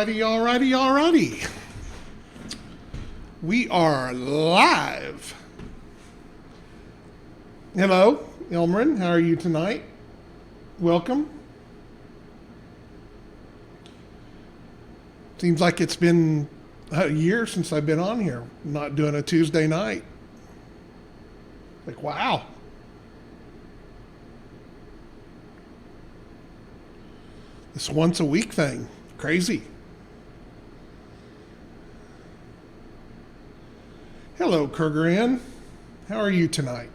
Alrighty. We are live. Hello, Elmarin. How are you tonight? Welcome. Seems like it's been a year since I've been on here. Not doing a Tuesday night. Like, wow. This once a week thing. Crazy. Hello, Kurgeran. How are you tonight?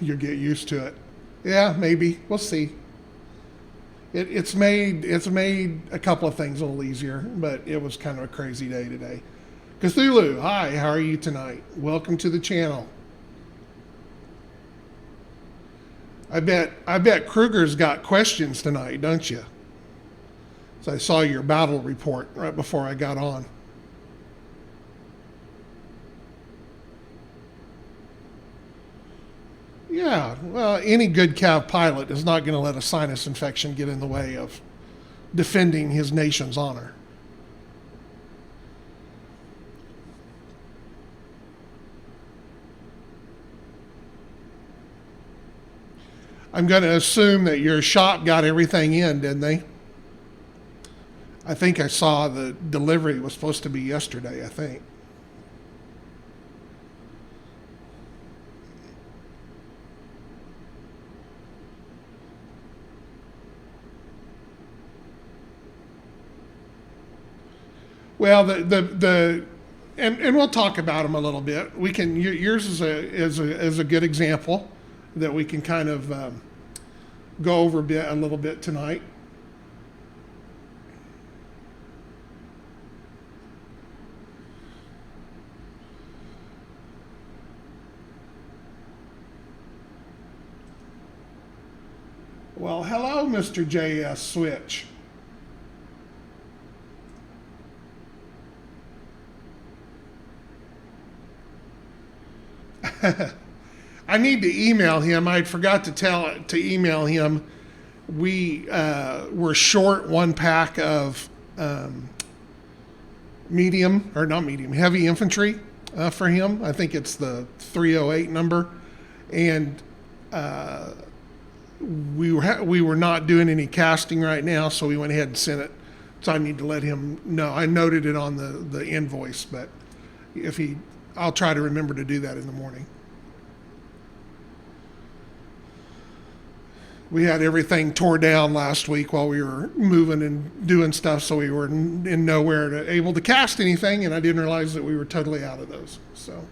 You'll get used to it. Yeah, maybe. We'll see. It's made a couple of things a little easier, but it was kind of a crazy day today. Cthulhu, hi, how are you tonight? Welcome to the channel. I bet Kruger's got questions tonight, don't you? So I saw your battle report right before I got on. Yeah, well, any good CAV pilot is not going to let a sinus infection get in the way of defending his nation's honor. I'm going to assume that your shop got everything in, didn't they? I think I saw the delivery was supposed to be yesterday, I think. Well, and we'll talk about them a little bit. We can. Yours is a good example that we can kind of go over a little bit tonight. Well, hello, Mr. JS Switch. I need to email him. I forgot to email him. We were short one pack of heavy infantry for him. I think it's the 308 number, and we were not doing any casting right now, so we went ahead and sent it. So I need to let him know. I noted it on the invoice, but I'll try to remember to do that in the morning. We had everything tore down last week while we were moving and doing stuff, so we were in nowhere able to cast anything, and I didn't realize that we were totally out of those. So,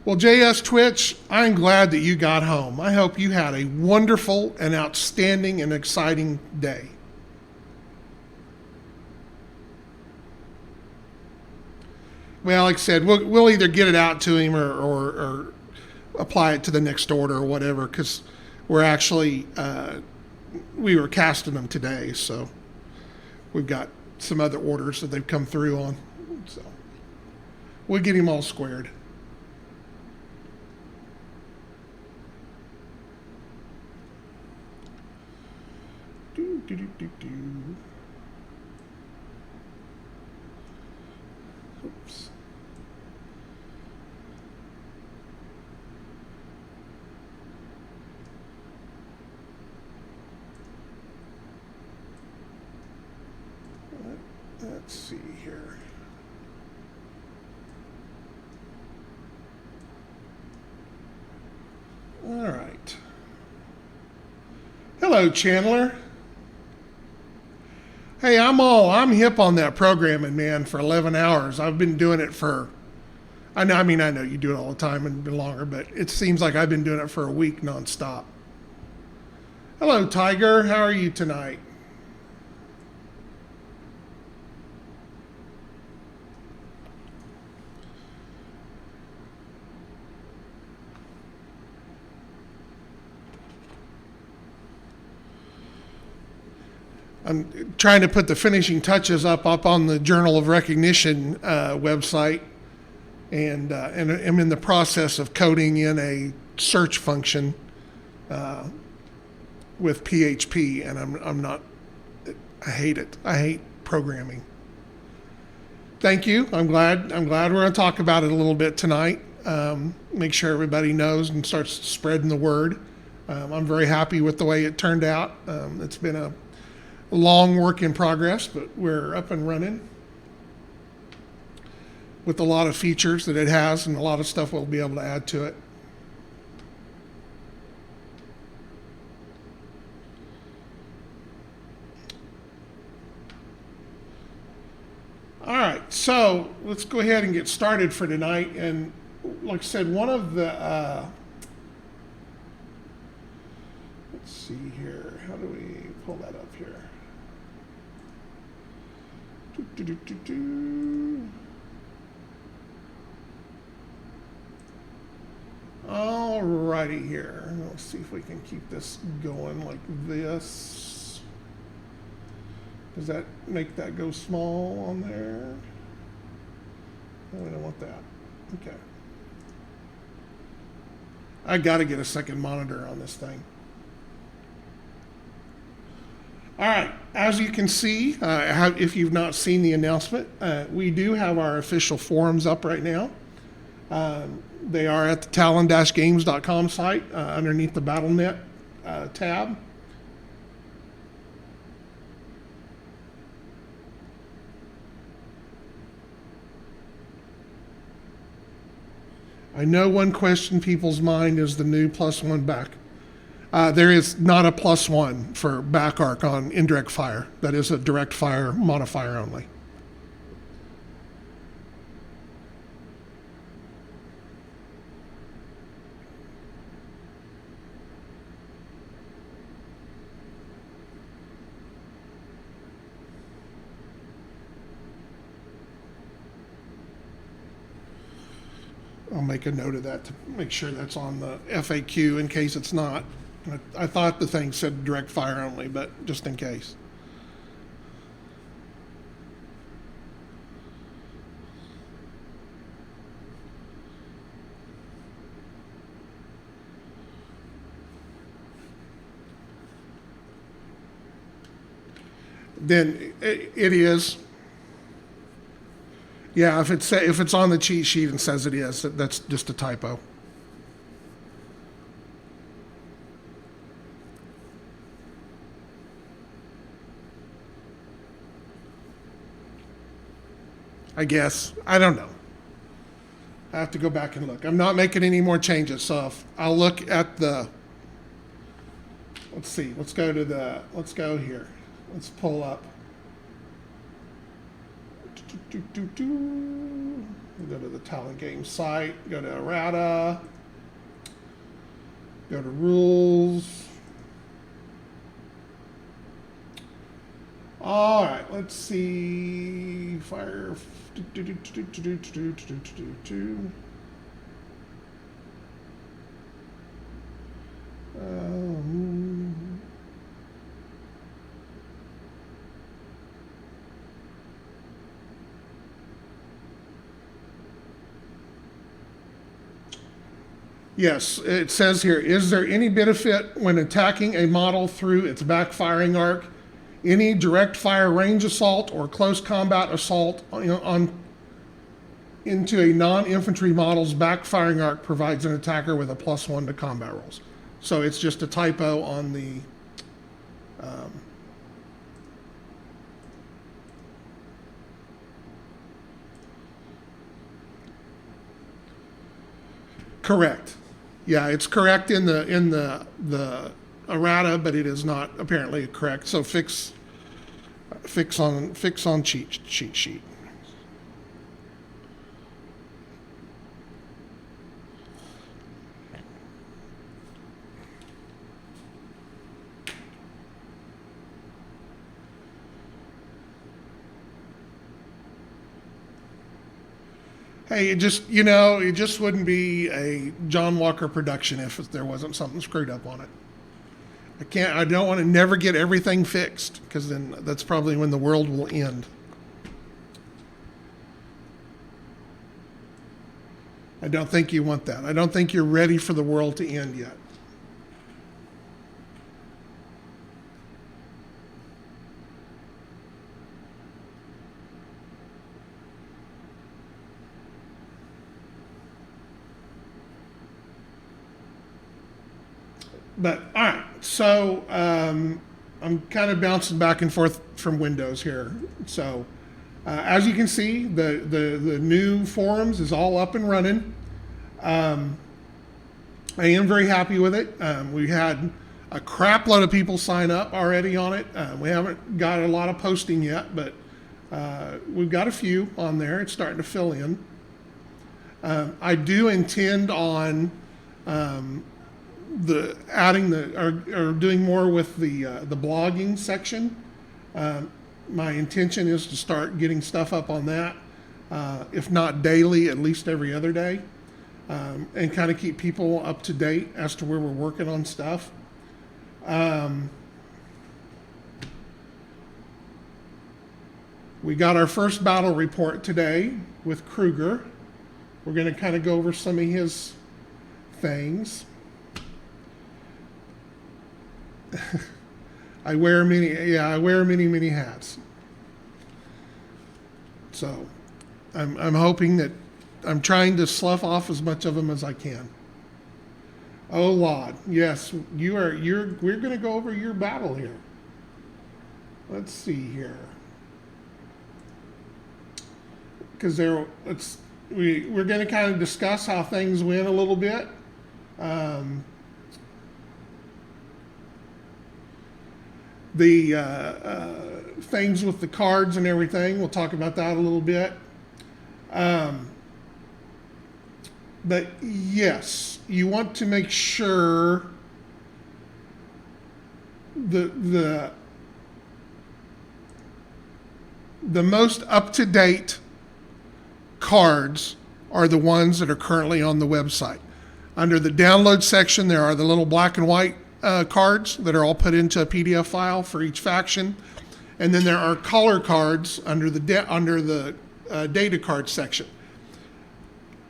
well, JS Twitch, I'm glad that you got home. I hope you had a wonderful and outstanding and exciting day. Well, like I said, we'll either get it out to him or apply it to the next order or whatever, because we're actually we were casting them today, so we've got some other orders that they've come through on, so we'll get him all squared. Oops. Let's see here. All right. Hello, Chandler. Hey, I'm hip on that programming, man, for 11 hours. I've been doing it for, I know you do it all the time and been longer, but it seems like I've been doing it for a week nonstop. Hello, Tiger. How are you tonight? I'm trying to put the finishing touches up on the Journal of Recognition website, and I'm in the process of coding in a search function with PHP, and I'm not. I hate it. I hate programming. Thank you. I'm glad we're going to talk about it a little bit tonight. Make sure everybody knows and starts spreading the word. I'm very happy with the way it turned out. It's been a long work in progress, but we're up and running with a lot of features that it has and a lot of stuff we'll be able to add to it. All right, so let's go ahead and get started for tonight. And like I said, one of the, let's see here, how do we pull that up here? All righty here. Let's see if we can keep this going like this. Does that make that go small on there? No, we don't want that. Okay. I got to get a second monitor on this thing. All right. As you can see, if you've not seen the announcement, we do have our official forums up right now. They are at the talon-games.com site underneath the BATTLENET tab. I know one question people's mind is the new +1 back. There is not a +1 for back arc on indirect fire. That is a direct fire modifier only. I'll make a note of that to make sure that's on the FAQ in case it's not. I thought the thing said direct fire only, but just in case. Then it is. Yeah, if it's on the cheat sheet and says it is, that's just a typo. I guess. I don't know. I have to go back and look. I'm not making any more changes, so I'll look at the, let's see, let's go here. Let's pull up. Go to the Talon Games site, go to errata, go to rules. All right, let's see, fire. Yes, it says here, is there any benefit when attacking a model through its backfiring arc? Any direct fire range assault or close combat assault into a non-infantry model's backfiring arc provides an attacker with a +1 to combat rolls. So it's just a typo on the correct. Yeah, it's correct in the errata, but it is not apparently correct. So fix on cheat sheet. Hey, it just wouldn't be a John Walker production if there wasn't something screwed up on it. I don't want to never get everything fixed, because then that's probably when the world will end. I don't think you want that. I don't think you're ready for the world to end yet. But all right, so I'm kind of bouncing back and forth from Windows here. So as you can see, the new forums is all up and running. I am very happy with it. We had a crap load of people sign up already on it. We haven't got a lot of posting yet, but we've got a few on there. It's starting to fill in. I do intend on doing more with the blogging section. My intention is to start getting stuff up on that, if not daily, at least every other day, and kind of keep people up to date as to where we're working on stuff. We got our first battle report today with Kruger. We're going to kind of go over some of his things. I wear many hats. So I'm hoping that I'm trying to slough off as much of them as I can. Oh Lord, yes, we're going to go over your battle here. Let's see here. Because we're going to kind of discuss how things went a little bit. The things with the cards and everything, we'll talk about that a little bit. But yes, you want to make sure the most up-to-date cards are the ones that are currently on the website. Under the download section, there are the little black and white cards that are all put into a PDF file for each faction, and then there are color cards under the data card section.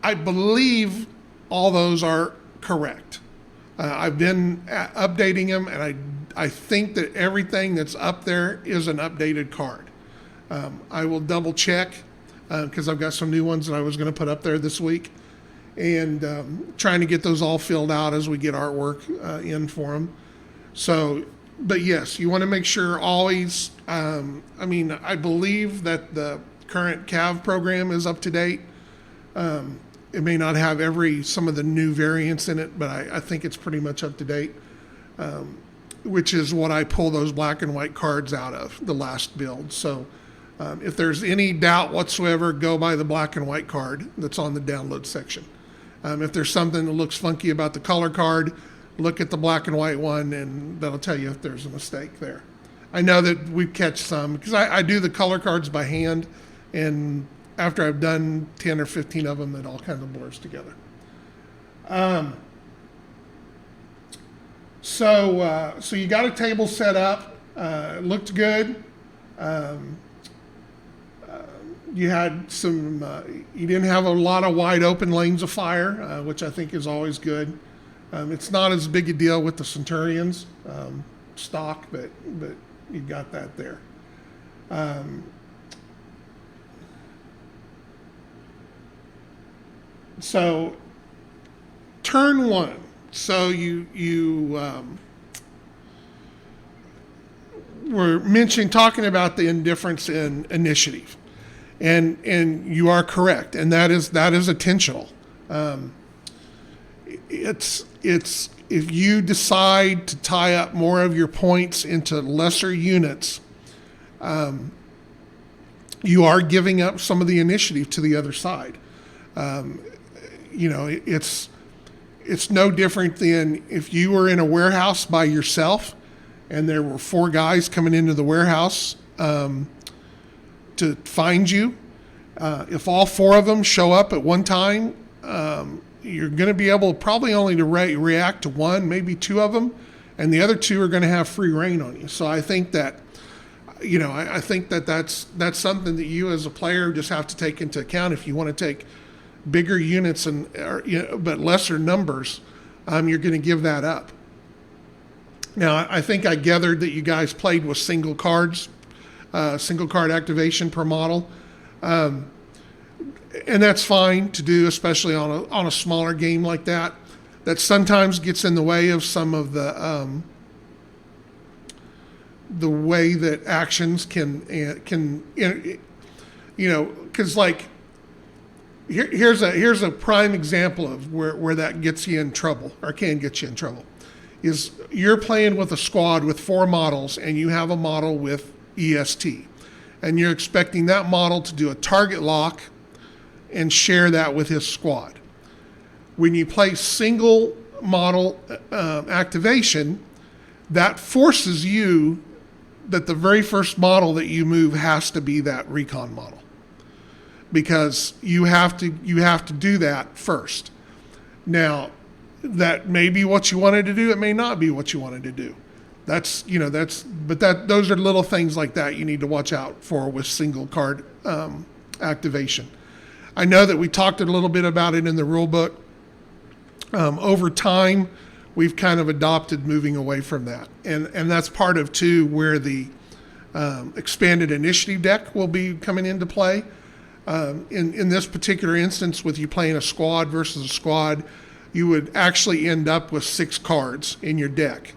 I believe all those are correct. I've been updating them, and I think that everything that's up there is an updated card. I will double check because I've got some new ones that I was going to put up there this week, and trying to get those all filled out as we get artwork in for them. So, but yes, you want to make sure always, I believe that the current CAV program is up to date. It may not have some of the new variants in it, but I think it's pretty much up to date, which is what I pull those black and white cards out of, the last build. So if there's any doubt whatsoever, go by the black and white card that's on the download section. If there's something that looks funky about the color card, look at the black and white one, and that'll tell you if there's a mistake there. I know that we catch some, because I do the color cards by hand, and after I've done 10 or 15 of them, it all kind of blurs together. So you got a table set up. It looked good. You had some, you didn't have a lot of wide open lanes of fire, which I think is always good. It's not as big a deal with the Centurions stock, but you got that there. So turn one. So you were talking about the indifference in initiative. And you are correct, and that is intentional. It's if you decide to tie up more of your points into lesser units, you are giving up some of the initiative to the other side. It's no different than if you were in a warehouse by yourself, and there were 4 guys coming into the warehouse to find you. If all 4 of them show up at one time, you're going to be able probably only to react to 1, maybe 2 of them, and the other 2 are going to have free reign on you. So I think that, I think that that's something that you as a player just have to take into account if you want to take bigger units but lesser numbers, you're going to give that up. Now, I think I gathered that you guys played with single cards, single card activation per model. And that's fine to do, especially on a smaller game like that. That sometimes gets in the way of some of the way that actions can because like here's a prime example of where that gets you in trouble, or can get you in trouble. Is you're playing with a squad with 4 models, and you have a model with EST, and you're expecting that model to do a target lock and share that with his squad. When you play single model activation, that forces you that the very first model that you move has to be that recon model, because you have to do that first. Now, that may be what you wanted to do. It may not be what you wanted to do. Those are little things like that you need to watch out for with single card activation. I know that we talked a little bit about it in the rule book. Over time, we've kind of adopted moving away from that. And that's part of, too, where the expanded initiative deck will be coming into play. In this particular instance, with you playing a squad versus a squad, you would actually end up with 6 cards in your deck.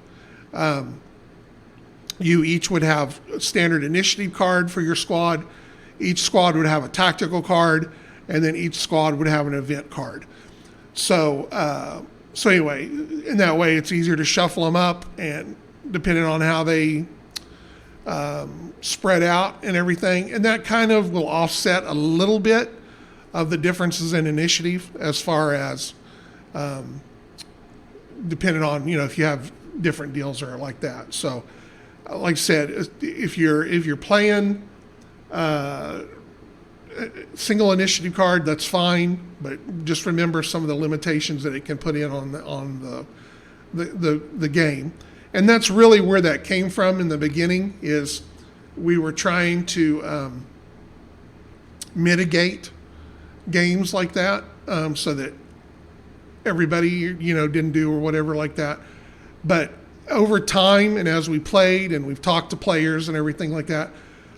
You each would have a standard initiative card for your squad. Each squad would have a tactical card, and then each squad would have an event card. So anyway, in that way, it's easier to shuffle them up, and depending on how they spread out and everything, and that kind of will offset a little bit of the differences in initiative, as far as depending on if you have different deals or like that. So, like I said, if you're playing single initiative card, that's fine, but just remember some of the limitations that it can put in on the game. And that's really where that came from in the beginning, is we were trying to mitigate games like that, so that everybody didn't do or whatever like that. But over time, and as we played and we've talked to players and everything like that,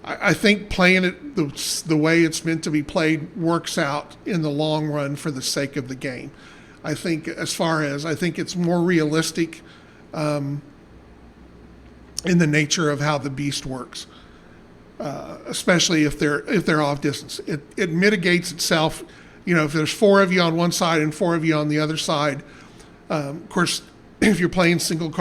I think playing it the way it's meant to be played works out in the long run for the sake of the game. I think it's more realistic in the nature of how the beast works, especially if they're off distance. It mitigates itself. If there's 4 of you on one side and 4 of you on the other side, of course, if you're playing single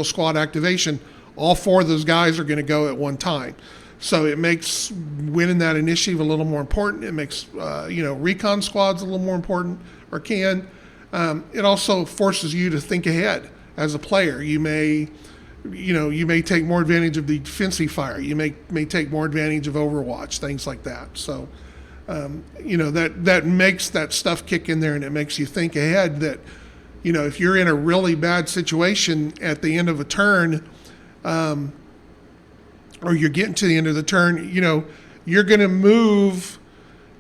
squad activation, all 4 of those guys are going to go at one time. So it makes winning that initiative a little more important. It makes recon squads a little more important, or can. It also forces you to think ahead as a player. You may take more advantage of the defensive fire. You may take more advantage of Overwatch, things like that. So that makes that stuff kick in there, and it makes you think ahead that if you're in a really bad situation at the end of a turn, or you're getting to the end of the turn, you're going to move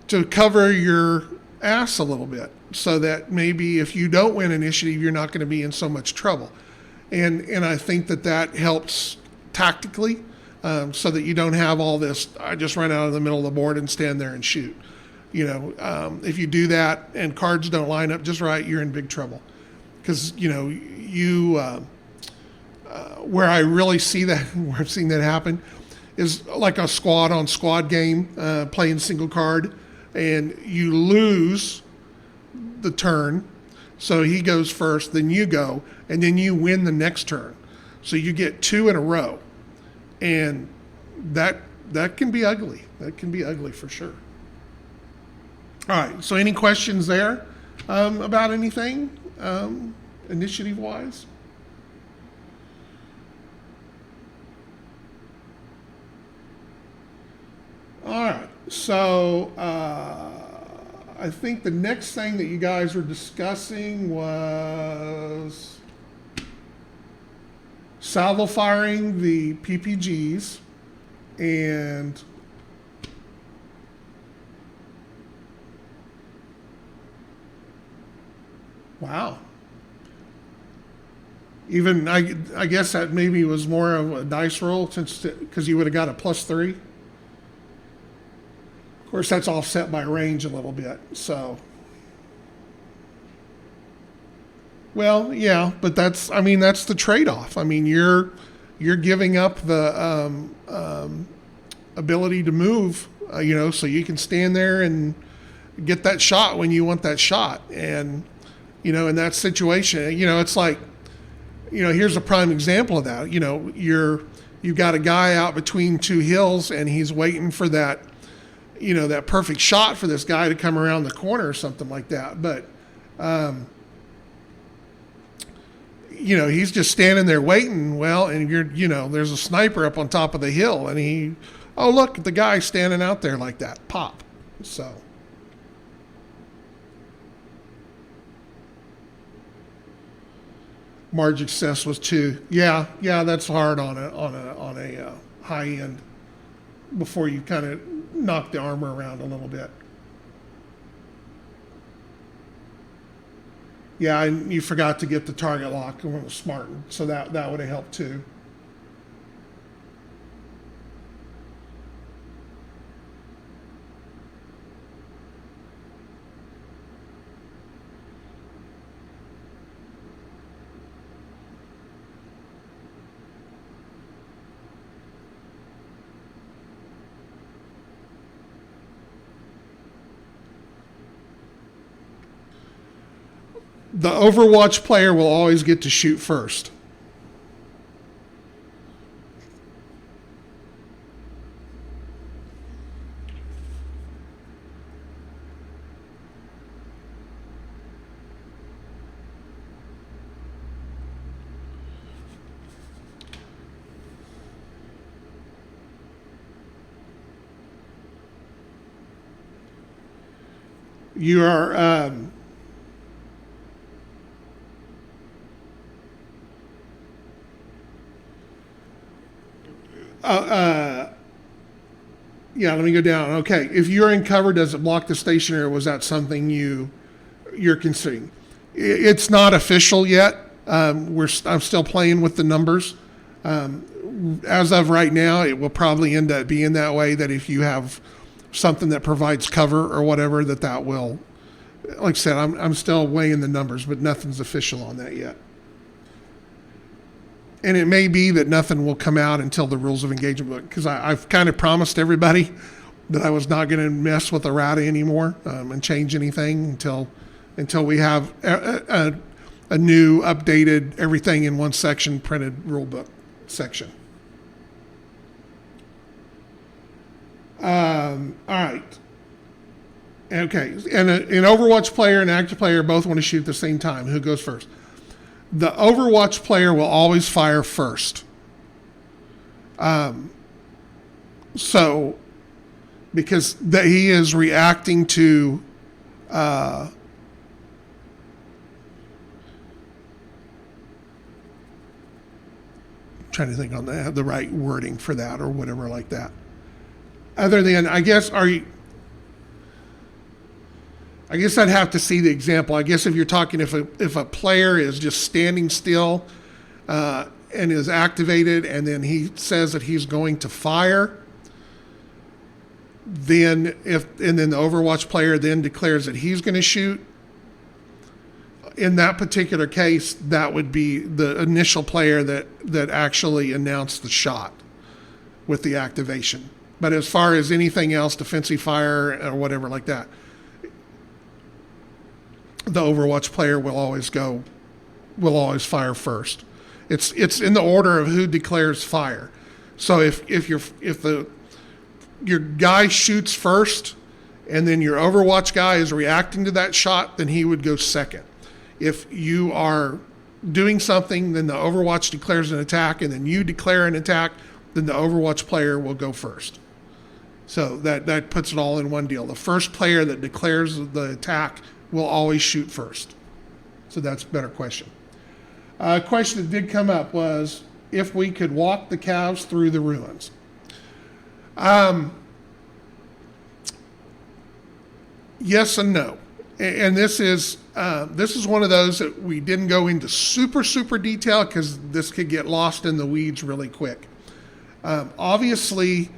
to cover your ass a little bit, so that maybe if you don't win initiative, you're not going to be in so much trouble. And I think that helps tactically, so that you don't have all this, I just run out of the middle of the board and stand there and shoot. If you do that and cards don't line up just right, you're in big trouble. Because, where I really see that, where I've seen that happen, is like a squad on squad game, playing single card, and you lose the turn. So he goes first, then you go, and then you win the next turn. So you get 2 in a row. And that can be ugly. That can be ugly for sure. All right, so any questions there about anything initiative-wise? All right, so I think the next thing that you guys were discussing was salvo firing the PPGs, and Wow. Even I guess that maybe was more of a dice roll since because you would have got a +3. Of course, that's offset by range a little bit. So, well, yeah, but that's the trade-off. I mean, you're giving up the ability to move, so you can stand there and get that shot when you want that shot. And in that situation, it's like, here's a prime example of that. You've got a guy out between two hills and he's waiting for that, that perfect shot for this guy to come around the corner or something like that. But, he's just standing there waiting. Well, and there's a sniper up on top of the hill and oh, look, the guy standing out there like that. Pop. So. Margin success was 2. Yeah, that's hard on a high end before you kind of knock the armor around a little bit. Yeah, and you forgot to get the target lock when it was smart, so that would have helped too. The Overwatch player will always get to shoot first. You are yeah, let me go down. Okay, if you're in cover, does it block the stationary, or was that something you're considering? It's not official yet. I'm still playing with the numbers. As of right now, it will probably end up being that way, that if you have something that provides cover or whatever, that will, like I said, I'm still weighing the numbers, but nothing's official on that yet. And it may be that nothing will come out until the rules of engagement book, because I've kind of promised everybody that I was not going to mess with errata anymore and change anything until we have a new, updated, everything in one section printed rule book section. All right. Okay. And an Overwatch player and active player both want to shoot at the same time. Who goes first? The Overwatch player will always fire first. So, because he is reacting to trying to think on the right wording for that or whatever like that. Other than, I guess I'd have to see the example. I guess if you're talking, if a player is just standing still and is activated, and then he says that he's going to fire, then the Overwatch player then declares that he's going to shoot. In that particular case, that would be the initial player that actually announced the shot with the activation. But as far as anything else, defensive fire or whatever like that, the Overwatch player will always fire first. It's in the order of who declares fire. So if your guy shoots first, and then your Overwatch guy is reacting to that shot, then he would go second. If you are doing something, then the Overwatch declares an attack, and then you declare an attack, then the Overwatch player will go first. So that puts it all in one deal. The first player that declares the attack will always shoot first. So that's a better question. A question that did come up was if we could walk the CAVs through the ruins. Yes and no. And this is one of those that we didn't go into super detail because this could get lost in the weeds really quick. Obviously,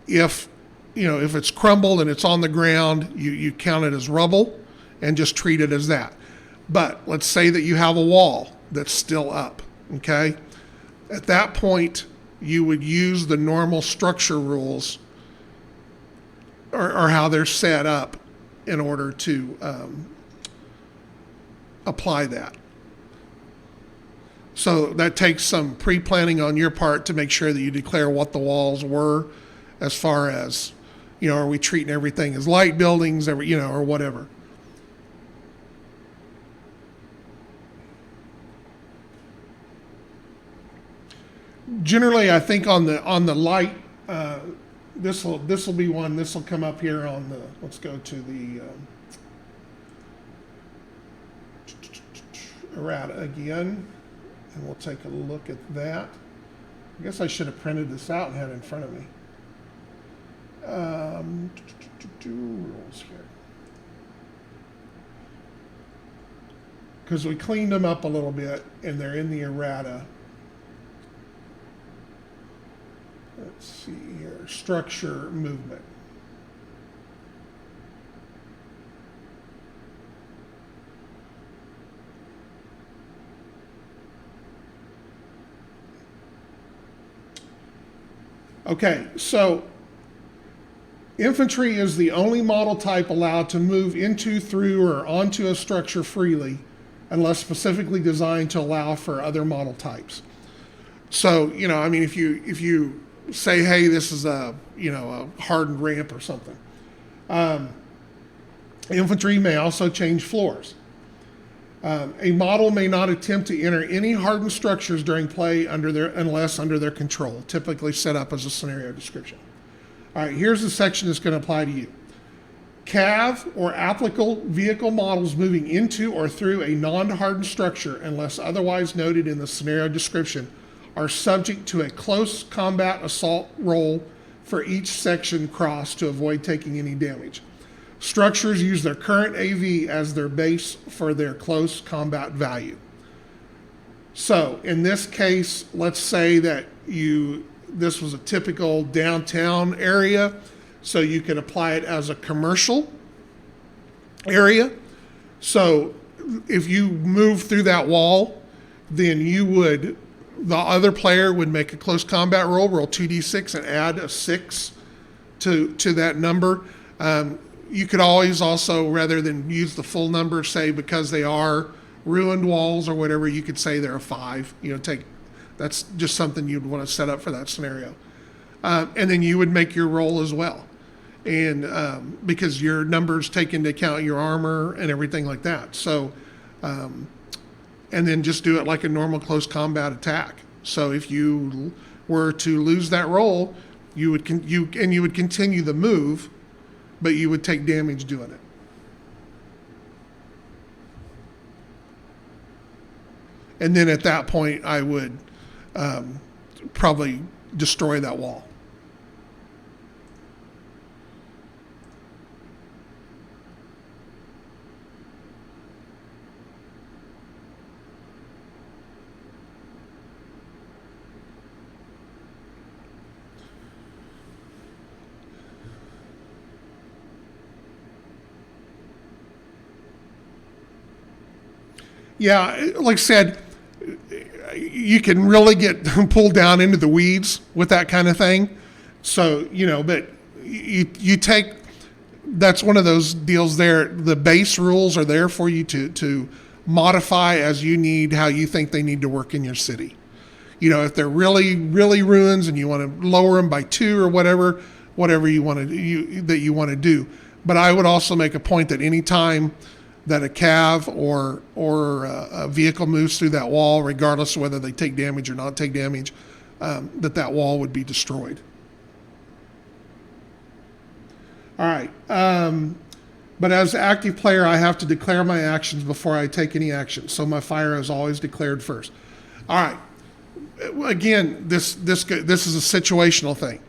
if it's crumbled and it's on the ground, you count it as rubble and just treat it as that. But let's say that you have a wall that's still up, okay? At that point, you would use the normal structure rules or how they're set up in order to apply that. So that takes some pre-planning on your part to make sure that you declare what the walls were, as far as, are we treating everything as light buildings, or whatever. Generally, I think on the light, this will be one. This will come up here on the. Let's go to the errata again, and we'll take a look at that. I guess I should have printed this out and had it in front of me. Rules here, because we cleaned them up a little bit, and they're in the errata. Let's see here, structure movement. Okay, so infantry is the only model type allowed to move into, through, or onto a structure freely, unless specifically designed to allow for other model types. So, if you say, hey, this is a hardened ramp or something. Infantry may also change floors. A model may not attempt to enter any hardened structures during play unless under their control, typically set up as a scenario description. All right, here's the section that's going to apply to you. CAV or applicable vehicle models moving into or through a non-hardened structure, unless otherwise noted in the scenario description, are subject to a close combat assault roll for each section crossed to avoid taking any damage. Structures use their current AV as their base for their close combat value. So in this case, let's say that this was a typical downtown area, so you could apply it as a commercial area. So if you move through that wall, then the other player would make a close combat roll 2d6 and add a 6 to that number. You could always also, rather than use the full number, say because they are ruined walls or whatever, you could say they're a 5. That's just something you'd want to set up for that scenario. And then you would make your roll as well. And because your numbers take into account your armor and everything like that. So, and then just do it like a normal close combat attack. So if you were to lose that roll, you would continue the move, but you would take damage doing it. And then at that point, I would probably destroy that wall. Yeah, like I said, you can really get pulled down into the weeds with that kind of thing. So, but you take, that's one of those deals there. The base rules are there for you to modify as you need, how you think they need to work in your city. If they're really, really ruins and you want to lower them by 2 or whatever you want to do. But I would also make a point that any time that a CAV or a vehicle moves through that wall, regardless of whether they take damage or not take damage, that wall would be destroyed. All right. But as an active player, I have to declare my actions before I take any action. So my fire is always declared first. All right. Again, this is a situational thing.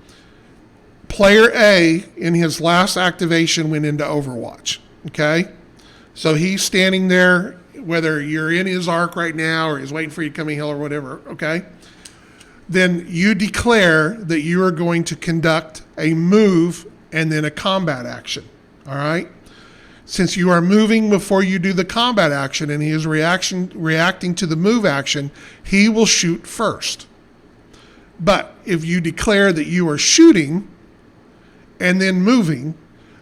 Player A, in his last activation, went into Overwatch. Okay? So he's standing there, whether you're in his arc right now or he's waiting for you coming hill or whatever, okay? Then you declare that you are going to conduct a move and then a combat action, all right? Since you are moving before you do the combat action and he is reacting to the move action, he will shoot first. But if you declare that you are shooting and then moving,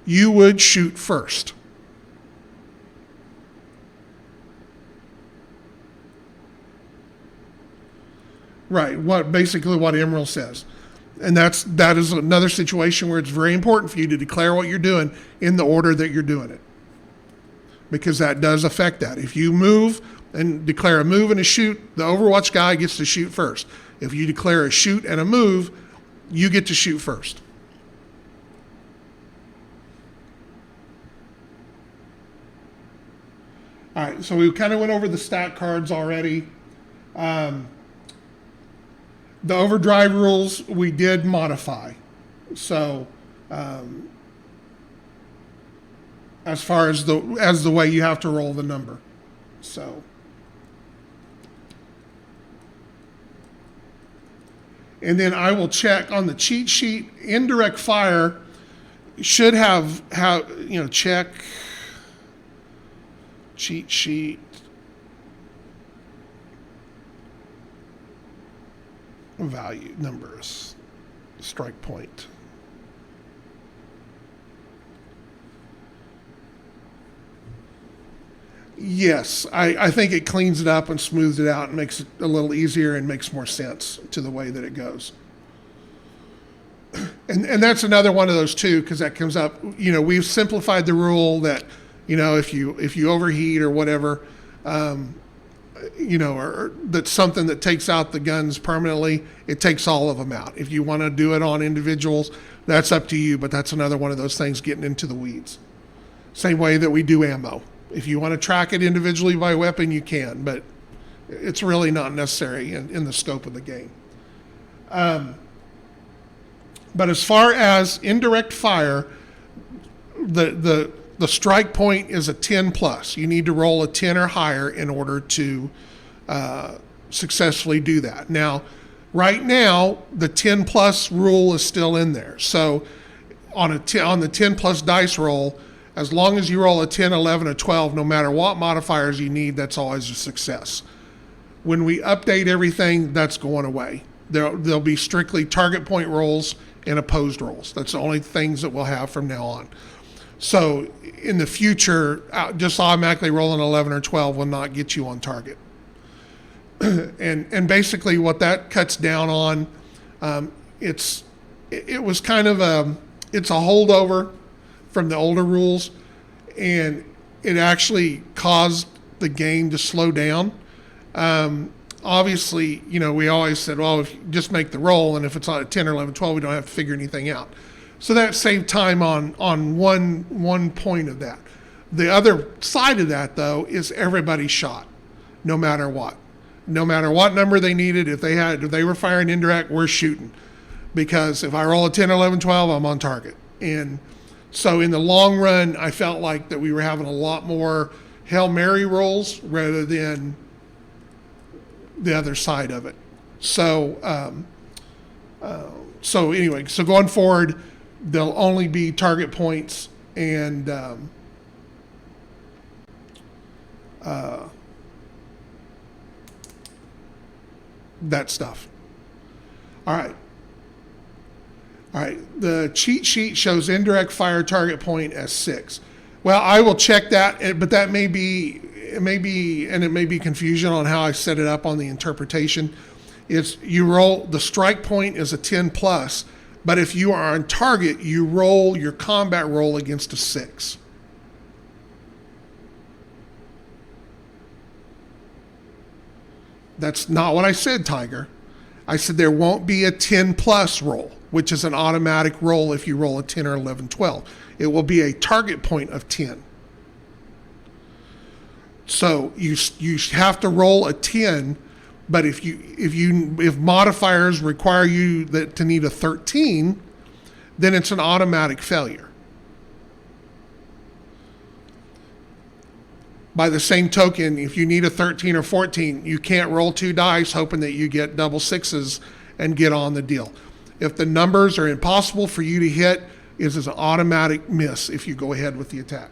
you would shoot first. Right, basically what Emerald says. And that is another situation where it's very important for you to declare what you're doing in the order that you're doing it, because that does affect that. If you move and declare a move and a shoot, the Overwatch guy gets to shoot first. If you declare a shoot and a move, you get to shoot first. All right, so we kind of went over the stat cards already. The overdrive rules we did modify. So as far as the way you have to roll the number. So and then I will check on the cheat sheet. Indirect fire should have check cheat sheet value numbers, strike point. Yes, I think it cleans it up and smooths it out and makes it a little easier and makes more sense to the way that it goes. And that's another one of those too, because that comes up. We've simplified the rule that if you overheat or whatever, or that's something that takes out the guns permanently, it takes all of them out. If you want to do it on individuals, that's up to you, but that's another one of those things getting into the weeds. Same way that we do ammo. If you want to track it individually by weapon, you can, but it's really not necessary in the scope of the game. But as far as indirect fire, the strike point is a 10 plus. You need to roll a 10 or higher in order to successfully do that. Now, right now, the 10 plus rule is still in there. So on the 10 plus dice roll, as long as you roll a 10, 11, or 12, no matter what modifiers you need, that's always a success. When we update everything, that's going away. There'll be strictly target point rolls and opposed rolls. That's the only things that we'll have from now on. So in the future, just automatically rolling 11 or 12 will not get you on target. and basically what that cuts down on, it's a holdover from the older rules, and it actually caused the game to slow down. Obviously, we always said, well, if you just make the roll, and if it's on a 10 or 11, 12, we don't have to figure anything out. So that saved time on one point of that. The other side of that, though, is everybody shot, no matter what. No matter what number they needed, if they were firing indirect, we're shooting. Because if I roll a 10, 11, 12, I'm on target. And so in the long run, I felt like that we were having a lot more Hail Mary rolls rather than the other side of it. So anyway, so going forward, there'll only be target points and that stuff. All right. The cheat sheet shows indirect fire target point as 6. Well, I will check that, but that may be confusion on how I set it up on the interpretation. You roll, the strike point is a 10 plus, but if you are on target, you roll your combat roll against a 6. That's not what I said, Tiger. I said there won't be a 10 plus roll, which is an automatic roll if you roll a 10 or 11, 12. It will be a target point of 10. So you have to roll a 10, but if modifiers require you to need a 13, then it's an automatic failure. By the same token, if you need a 13 or 14, you can't roll 2 dice hoping that you get double sixes and get on the deal. If the numbers are impossible for you to hit, it is an automatic miss if you go ahead with the attack.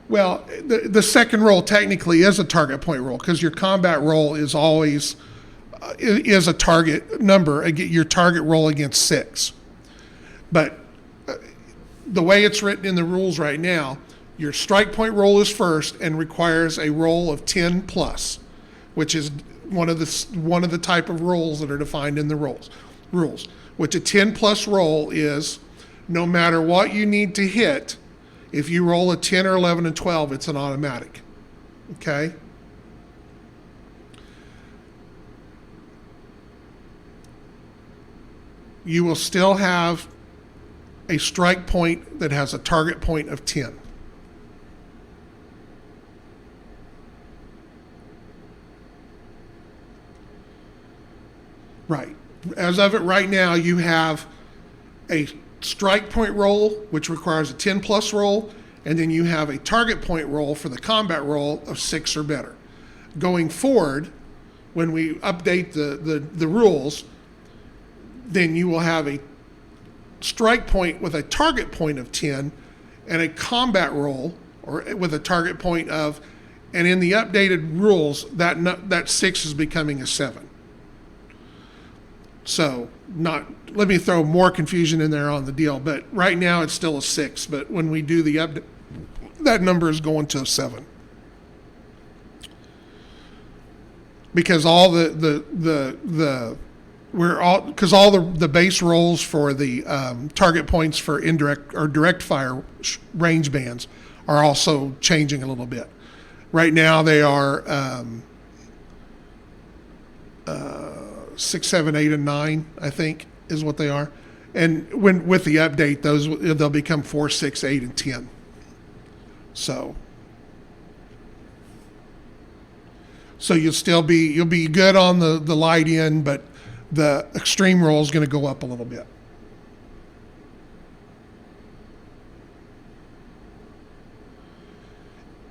Well, the second roll technically is a target point roll because your combat roll is always is a target number, your target roll against 6. But the way it's written in the rules right now, your strike point roll is first and requires a roll of 10 plus, which is one of the type of rolls that are defined in the rules. Which a 10 plus roll is, no matter what you need to hit, if you roll a 10 or 11 and 12, it's an automatic. Okay? You will still have a strike point that has a target point of 10. Right. As of it right now, you have a strike point roll, which requires a 10 plus roll, and then you have a target point roll for the combat roll of 6 or better. Going forward, when we update the rules, then you will have a strike point with a target point of 10 and a combat roll or with a target point of, and in the updated rules, that 6 is becoming a 7. So let me throw more confusion in there on the deal, but right now it's still a 6, but when we do the update, that number is going to a 7. Because all the base rolls for the target points for indirect or direct fire range bands are also changing a little bit. Right now they are 6, 7, 8, and 9, I think, is what they are. And with the update, they'll become 4, 6, 8, and 10. So you'll be good on the light end, but the extreme roll is going to go up a little bit.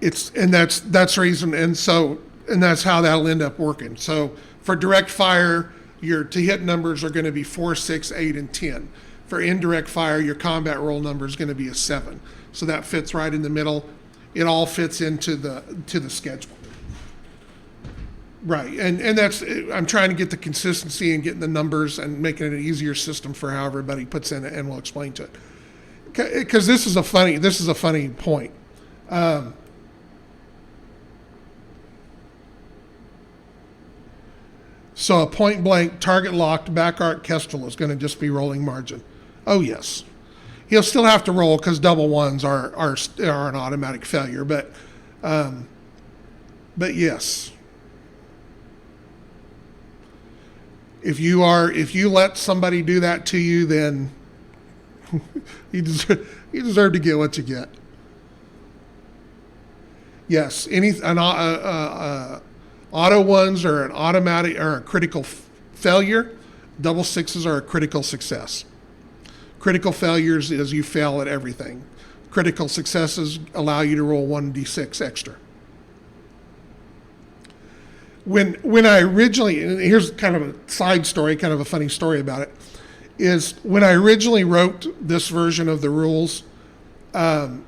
That's the reason, and that's how that'll end up working. So for direct fire, your to hit numbers are going to be 4, 6, 8, and 10. For indirect fire, your combat roll number is going to be a 7. So that fits right in the middle. It all fits into the schedule. Right, and that's, I'm trying to get the consistency and getting the numbers and making it an easier system for how everybody puts in it, and we'll explain to it. Because this is a funny point. So a point blank target locked back arc Kestrel is going to just be rolling margin. Oh yes, he'll still have to roll because double ones are an automatic failure. But yes. If you let somebody do that to you, then you deserve to get what you get. Yes, auto ones are an automatic or a critical failure. Double sixes are a critical success. Critical failures is you fail at everything. Critical successes allow you to roll 1d6 extra. When I originally, and here's kind of a side story, kind of a funny story about it, is when I originally wrote this version of the rules, those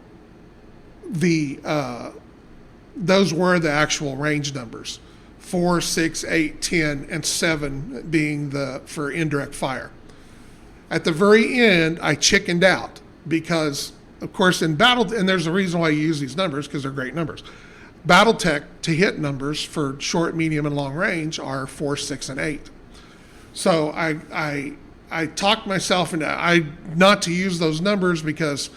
were the actual range numbers, 4, 6, 8, 10, and 7 being for indirect fire. At the very end, I chickened out because, of course, in battle, and there's a reason why you use these numbers because they're great numbers. BattleTech to hit numbers for short, medium, and long range are 4, 6, and 8. So I talked myself into not to use those numbers because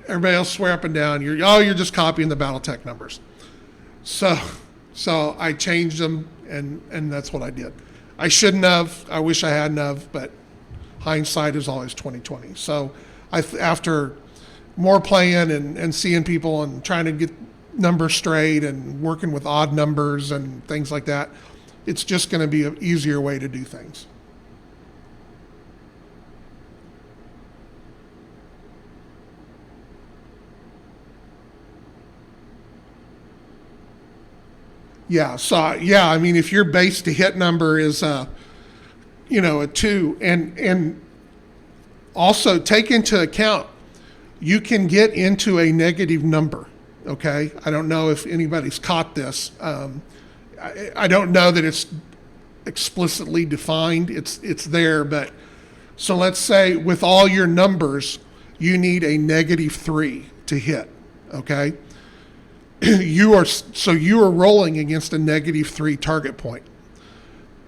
everybody else swear up and down you're just copying the BattleTech numbers. So I changed them and that's what I did. I shouldn't have. I wish I hadn't have, but hindsight is always 20/20. So after more playing and seeing people and trying to get numbers straight and working with odd numbers and things like that, it's just going to be an easier way to do things. Yeah. So yeah, I mean, if your base to hit number is a 2, and also take into account you can get into a negative number. Okay, I don't know if anybody's caught this. I don't know that it's explicitly defined. It's there, but so let's say with all your numbers, you need a -3 to hit. Okay, you are rolling against a -3 target point.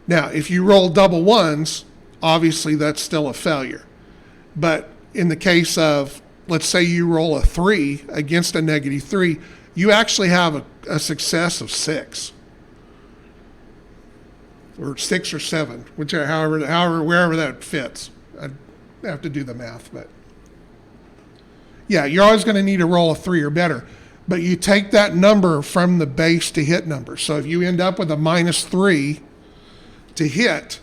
Now, if you roll double ones, obviously that's still a failure. But in the case of, let's say you roll a 3 against a -3, you actually have a success of 6. Or 6 or 7, however, wherever that fits. I have to do the math, but yeah, you're always going to need to roll a 3 or better. But you take that number from the base to hit number. So if you end up with a -3 to hit,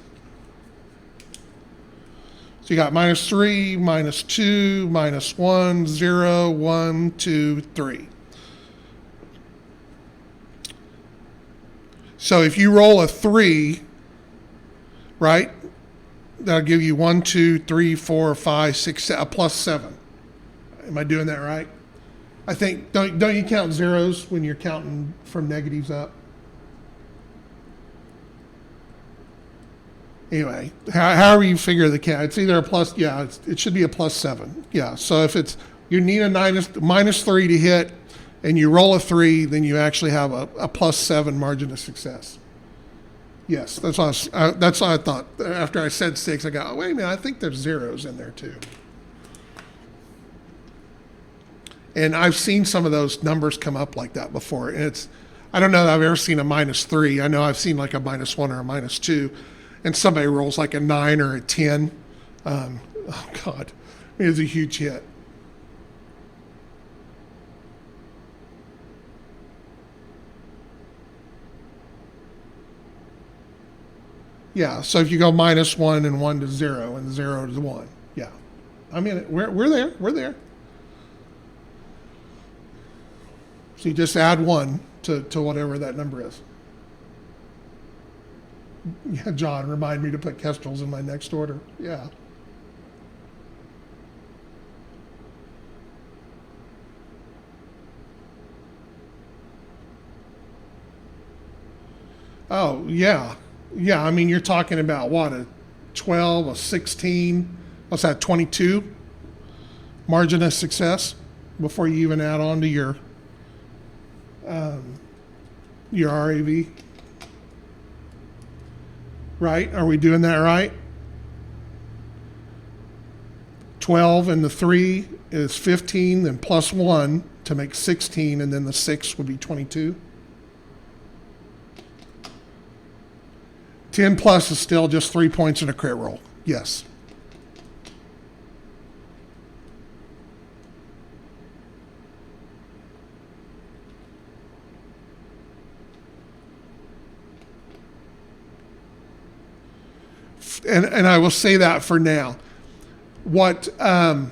so you got -3, -2, -1, 0, 1, 2, 3. So if you roll a 3, right, that'll give you 1, 2, 3, 4, 5, 6, a +7. Am I doing that right? I think, don't you count zeros when you're counting from negatives up? Anyway, however you figure the count, it's either a plus, yeah, it should be a +7. Yeah, so if you need a -3 to hit, and you roll a 3, then you actually have a +7 margin of success. Yes, that's what I thought. After I said 6, I go, oh, wait a minute, I think there's zeros in there too. And I've seen some of those numbers come up like that before. And I don't know that I've ever seen a -3. I know I've seen like a -1 or a -2, and somebody rolls like a 9 or a 10. Oh God, it was a huge hit. Yeah, so if you go -1 and 1 to 0 and 0 to 1, yeah. I mean, we're there. We're there. So you just add 1 to whatever that number is. Yeah, John, remind me to put Kestrels in my next order. Yeah. Oh, yeah. Yeah, I mean, you're talking about what, a 12, a 16, what's that, 22 margin of success before you even add on to your RAV. Right? Are we doing that right? 12 and the 3 is 15, then +1 to make 16, and then the 6 would be 22. 10 plus is still just 3 points in a crit roll. Yes. And I will say that for now. What I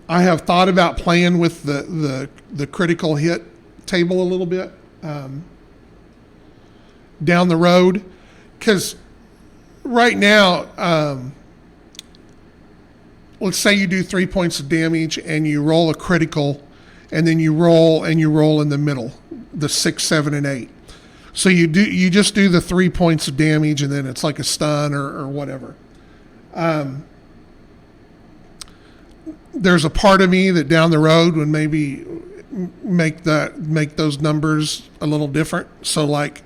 have thought about playing with the critical hit table a little bit. Down the road, because right now, let's say you do 3 points of damage and you roll a critical, and then you roll in the middle, the 6, 7, and 8. So you just do the 3 points of damage, and then it's like a stun or whatever. There's a part of me that down the road would maybe make those numbers a little different. So like,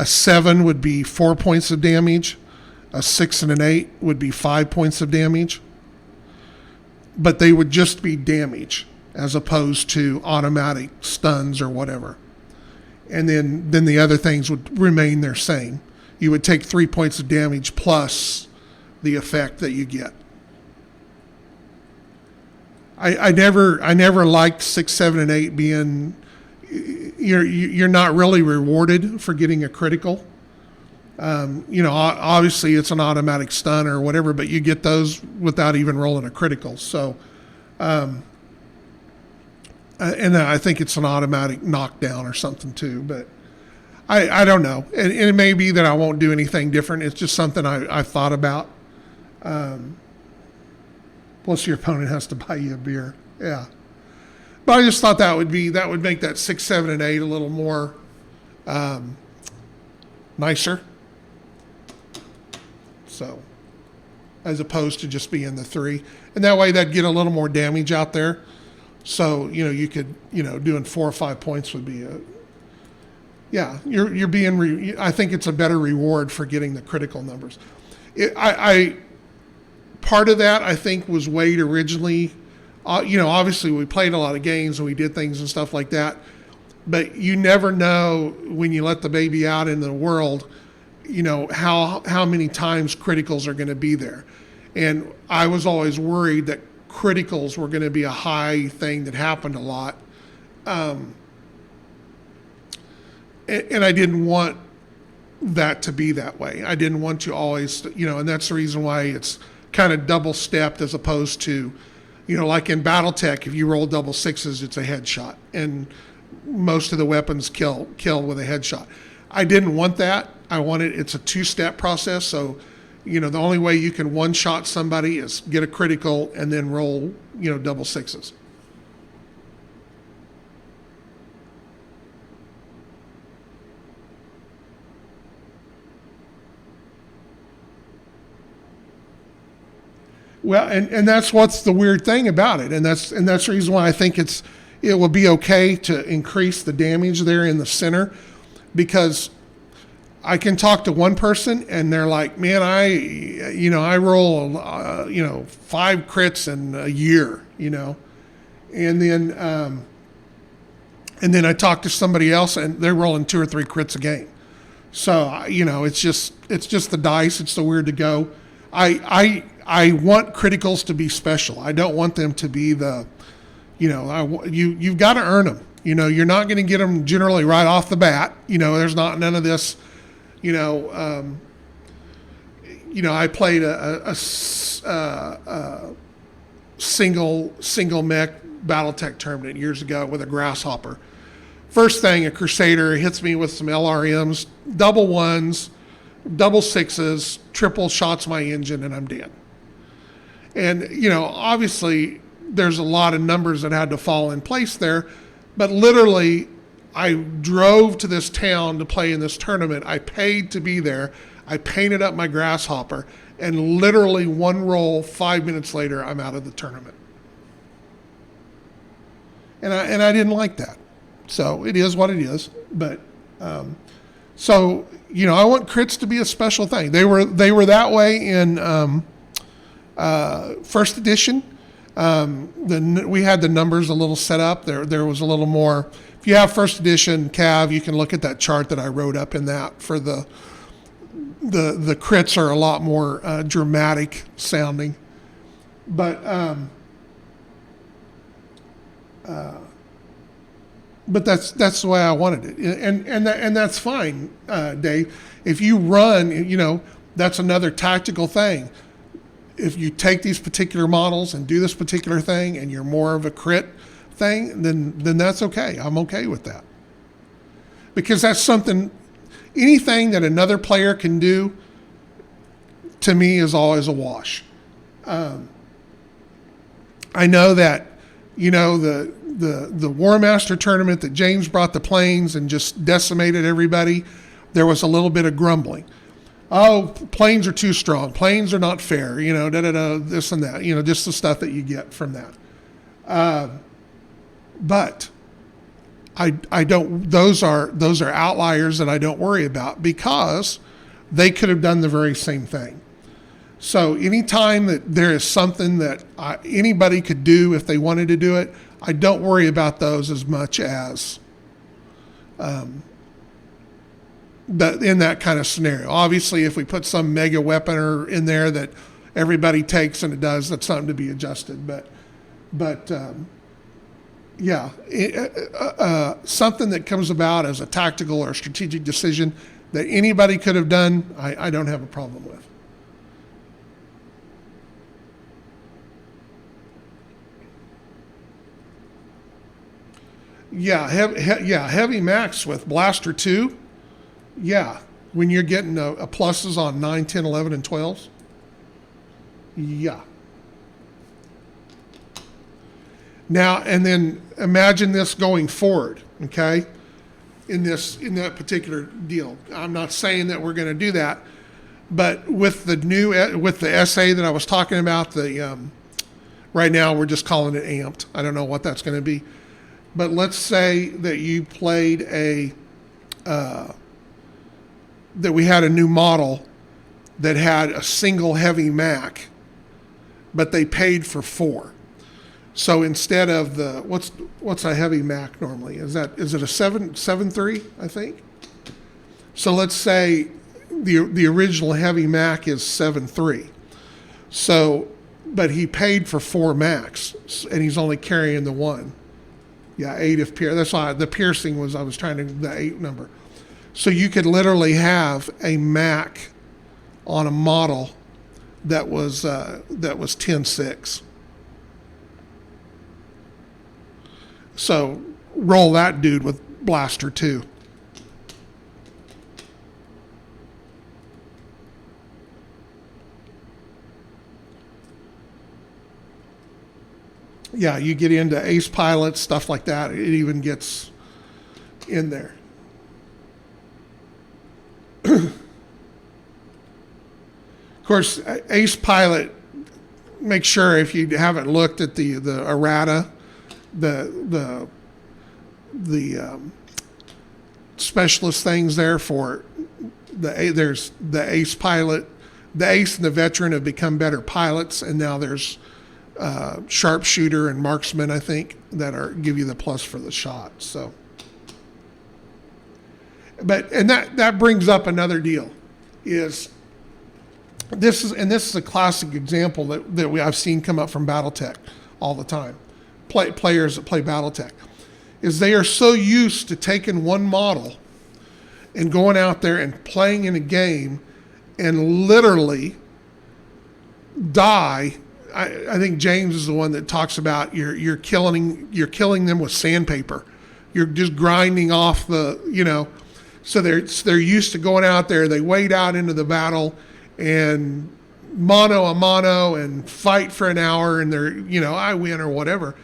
a 7 would be 4 points of damage. A 6 and an 8 would be 5 points of damage. But they would just be damage as opposed to automatic stuns or whatever. And then the other things would remain their same. You would take 3 points of damage plus the effect that you get. I never liked 6, 7, and 8 being... You're not really rewarded for getting a critical. Obviously it's an automatic stun or whatever, but you get those without even rolling a critical. So and I think it's an automatic knockdown or something too. But I don't know. And it may be that I won't do anything different. It's just something I thought about. Plus, your opponent has to buy you a beer. Yeah. But I just thought that would make that 6, 7, and 8 a little more nicer. So, as opposed to just being the 3, and that way that'd get a little more damage out there. So you could doing 4 or 5 points would be you're being. I think it's a better reward for getting the critical numbers. Part of that I think was Wade originally. Obviously we played a lot of games and we did things and stuff like that, but you never know when you let the baby out in the world, how many times criticals are going to be there. And I was always worried that criticals were going to be a high thing that happened a lot. And I didn't want that to be that way. I didn't want you always, and that's the reason why it's kind of double stepped as opposed to, like in BattleTech, if you roll double 6s, it's a headshot, and most of the weapons kill with a headshot. I didn't want that. It's a 2-step process. So, the only way you can one-shot somebody is get a critical and then roll, double 6s. Well, and that's what's the weird thing about it, and that's the reason why I think it will be okay to increase the damage there in the center, because I can talk to one person and they're like, man, I roll 5 crits in a year, and then I talk to somebody else and they're rolling 2 or 3 crits a game. So it's just the dice. It's the weird to go. I want criticals to be special. I don't want them to be the, you've got to earn them. You're not going to get them generally right off the bat. There's none of this. I played a single mech BattleTech tournament years ago with a grasshopper. First thing, a Crusader hits me with some LRMs, double 1s, double 6s, triple shots my engine, and I'm dead. And, obviously there's a lot of numbers that had to fall in place there, but literally I drove to this town to play in this tournament. I paid to be there. I painted up my grasshopper, and literally one roll, 5 minutes later, I'm out of the tournament. And I didn't like that. So it is what it is. But I want crits to be a special thing. They were that way in first edition. We had the numbers a little set up. There was a little more. If you have first edition CAV, you can look at that chart that I wrote up in that for the crits are a lot more dramatic sounding. But that's the way I wanted it, and that's fine, Dave. If you run, that's another tactical thing. If you take these particular models and do this particular thing, and you're more of a crit thing, then that's okay. I'm okay with that, because that's something. Anything that another player can do, to me, is always a wash. I know that, the War Master tournament that James brought the planes and just decimated everybody, there was a little bit of grumbling. Oh, planes are too strong. Planes are not fair. This and that. Just the stuff that you get from that. But I don't. Those are outliers that I don't worry about, because they could have done the very same thing. So anytime that there is something that anybody could do if they wanted to do it, I don't worry about those as much as in that kind of scenario. Obviously, if we put some mega weapon in there that everybody takes and it does, that's something to be adjusted. But something that comes about as a tactical or strategic decision that anybody could have done, I don't have a problem with. Yeah, heavy max with Blaster 2. Yeah, when you're getting a pluses on 9, 10, 11, and 12s. Yeah. Now, and then imagine this going forward, okay? In that particular deal. I'm not saying that we're going to do that, but with the essay that I was talking about, right now we're just calling it amped. I don't know what that's going to be. But let's say that you played that we had a new model that had a single heavy Mac, but they paid for 4. So instead of what's a heavy Mac normally? Is it a 7.3, I think? So let's say the original heavy Mac is 7.3. So, but he paid for 4 Macs, and he's only carrying the 1. Yeah, 8 if piercing. That's why the piercing was, I was trying to, the 8 number. So you could literally have a Mac on a model that was 10.6. So roll that dude with Blaster 2. Yeah, you get into Ace Pilot, stuff like that. It even gets in there. Of course, Ace Pilot, make sure if you haven't looked at the errata, the specialist things there for there's the Ace Pilot. The Ace and the Veteran have become better pilots, and now there's Sharpshooter and Marksman, I think, that give you the plus for the shot. So, and that brings up another deal, is this is a classic example that I've seen come up from BattleTech all the time. Players that play BattleTech, is they are so used to taking one model and going out there and playing in a game and literally die. I think James is the one that talks about you're killing them with sandpaper. You're just grinding off so they're used to going out there. They wade out into the battle and mano a mano and fight for an hour, and I win or whatever.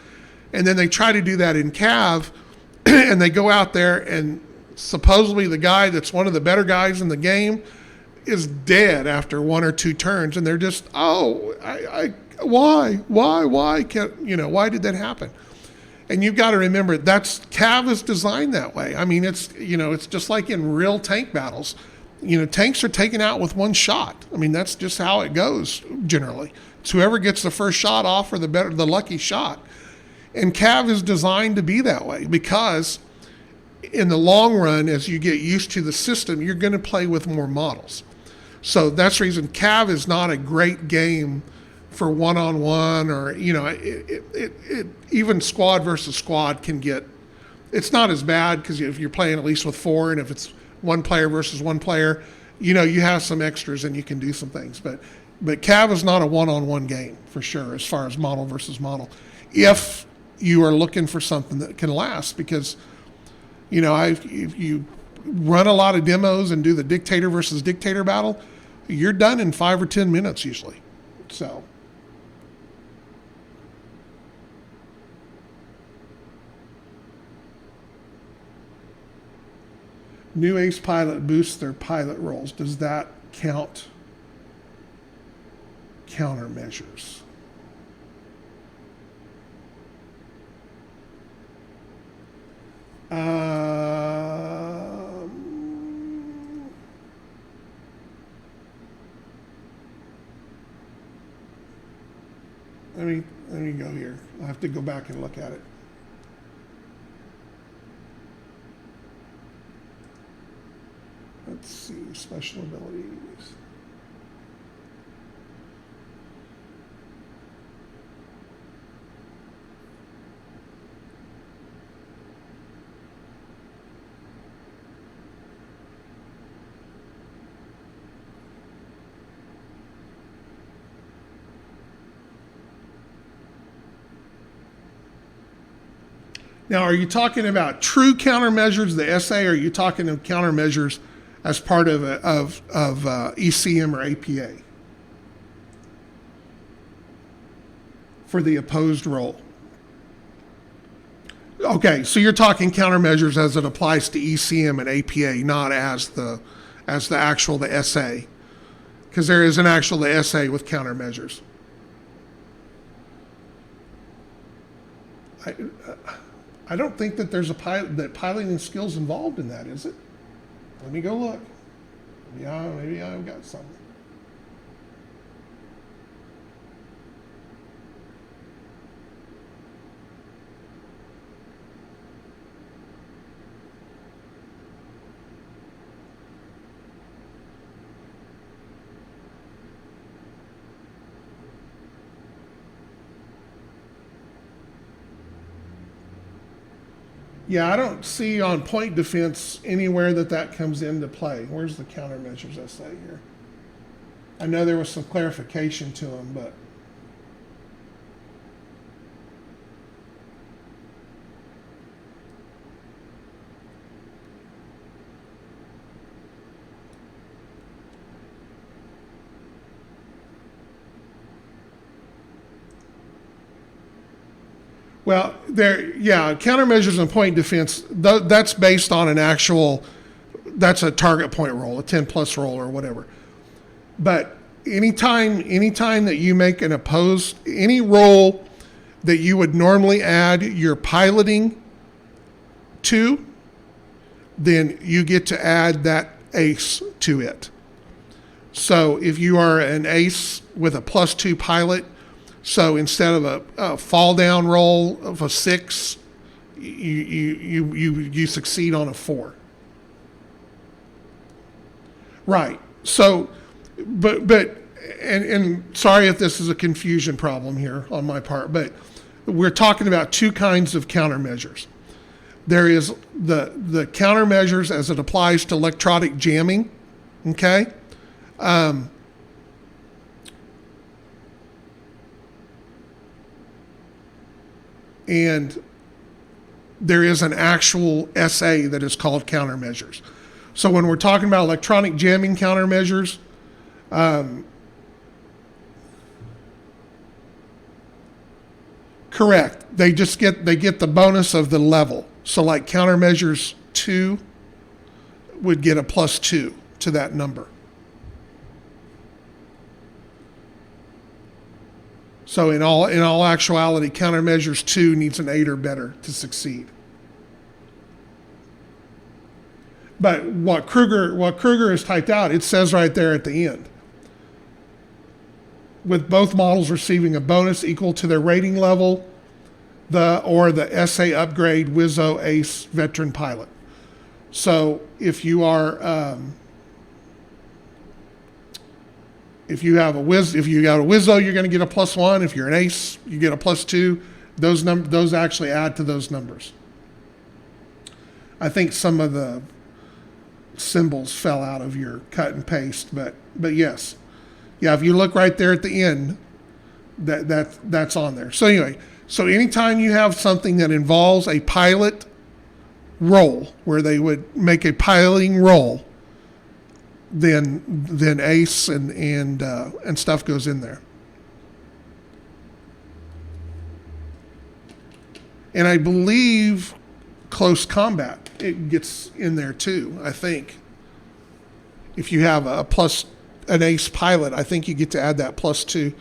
And then they try to do that in CAV, and they go out there, and supposedly the guy that's one of the better guys in the game is dead after 1 or 2 turns, and they're just, why can't, why did that happen? And you've got to remember, CAV is designed that way. I mean, it's just like in real tank battles. Tanks are taken out with 1 shot. I mean, that's just how it goes generally. It's whoever gets the first shot off or the lucky shot. And CAV is designed to be that way because in the long run, as you get used to the system, you're going to play with more models. So that's the reason CAV is not a great game for one-on-one, or even squad versus squad can get. It's not as bad because if you're playing at least with 4, and if it's 1 player versus 1 player, you have some extras and you can do some things. But CAV is not a one-on-one game for sure as far as model versus model. If you are looking for something that can last, because if you run a lot of demos and do the dictator versus dictator battle, you're done in 5 or 10 minutes usually. So. New Ace Pilot boosts their pilot rolls. Does that count countermeasures? Let me go here. I'll have to go back and look at it. Let's see, special abilities. Now, are you talking about true countermeasures, the SA, or are you talking of countermeasures as part of ECM or APA for the opposed role? Okay, so you're talking countermeasures as it applies to ECM and APA, not as the actual the SA, because there is an actual the SA with countermeasures. I don't think that there's that piloting skills involved in that, is it? Let me go look. Yeah, maybe I've got something. Yeah, I don't see on point defense anywhere that comes into play. Where's the countermeasures essay here? I know there was some clarification to them, but well, countermeasures and point defense, that's based on an actual, that's a target point roll, a 10 plus roll or whatever. But anytime that you make an opposed, any roll that you would normally add your piloting to, then you get to add that ace to it. So if you are an ace with a +2 pilot, so instead of a fall down roll of a 6, you succeed on a 4. Right. So, but sorry if this is a confusion problem here on my part, but we're talking about two kinds of countermeasures. There is the countermeasures as it applies to electronic jamming, okay? And there is an actual SA that is called countermeasures. So when we're talking about electronic jamming countermeasures, correct. They get the bonus of the level. So like countermeasures 2 would get a +2 to that number. So in all actuality, countermeasures 2 needs an 8 or better to succeed. But what Kruger has typed out, it says right there at the end, with both models receiving a bonus equal to their rating level, or the SA upgrade Wizzo Ace Veteran Pilot. So if you are if you got a Wizzo, you're going to get a +1. If you're an Ace, you get a +2. Those actually add to those numbers. I think some of the symbols fell out of your cut and paste, but yes, yeah. If you look right there at the end, that's on there. So anyway, so anytime you have something that involves a pilot roll, where they would make a piloting roll, then Ace and stuff goes in there. And I believe close combat, it gets in there too, I think. If you have an Ace pilot, I think you get to add that +2.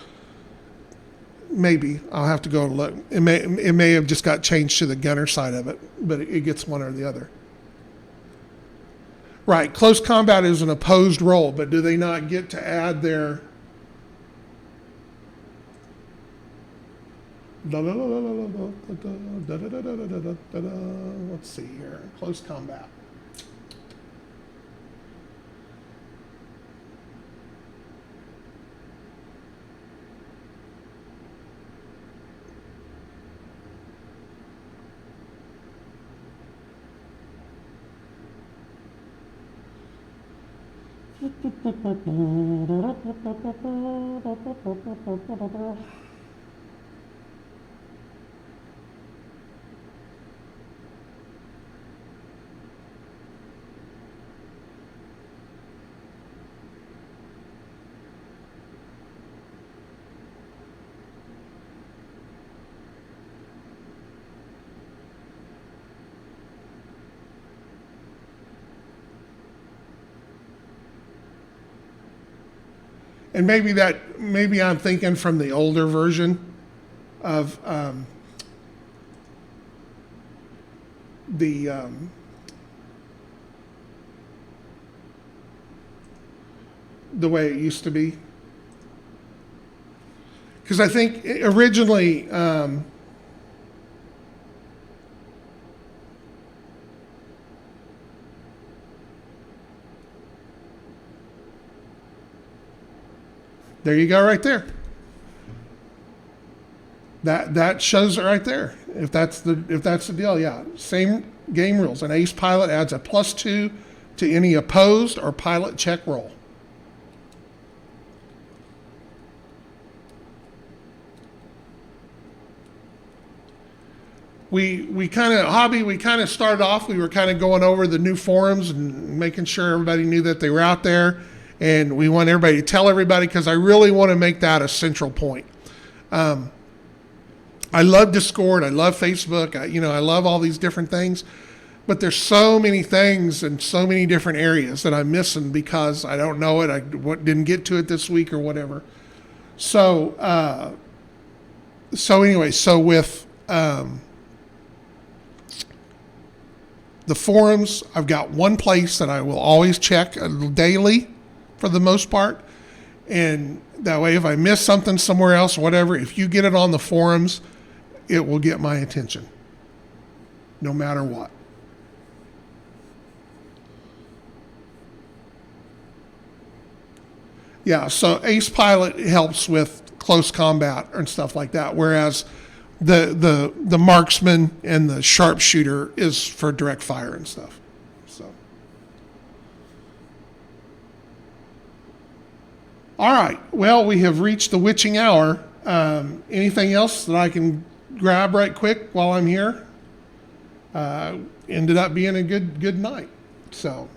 Maybe. I'll have to go and look. It may have just got changed to the gunner side of it, but it gets one or the other. Right, close combat is an opposed roll, but do they not get to add their... Let's see here, close combat. And maybe I'm thinking from the older version of the way it used to be. Because I think originally, there you go, right there. That shows it right there. If that's the deal, yeah. Same game rules. An ace pilot adds a +2 to any opposed or pilot check roll. We kind of started off, we were kind of going over the new forums and making sure everybody knew that they were out there. And we want everybody to tell everybody, because I really want to make that a central point. I love Discord. I love Facebook. I love all these different things. But there's so many things and so many different areas that I'm missing because I don't know it. I didn't get to it this week or whatever. So anyway, with the forums, I've got one place that I will always check daily for the most part. And that way, if I miss something somewhere else or whatever, if you get it on the forums, it will get my attention no matter what. Yeah, so Ace Pilot helps with close combat and stuff like that, whereas the marksman and the sharpshooter is for direct fire and stuff. So, all right. Well, we have reached the witching hour. Anything else that I can grab right quick while I'm here? Ended up being a good night. So.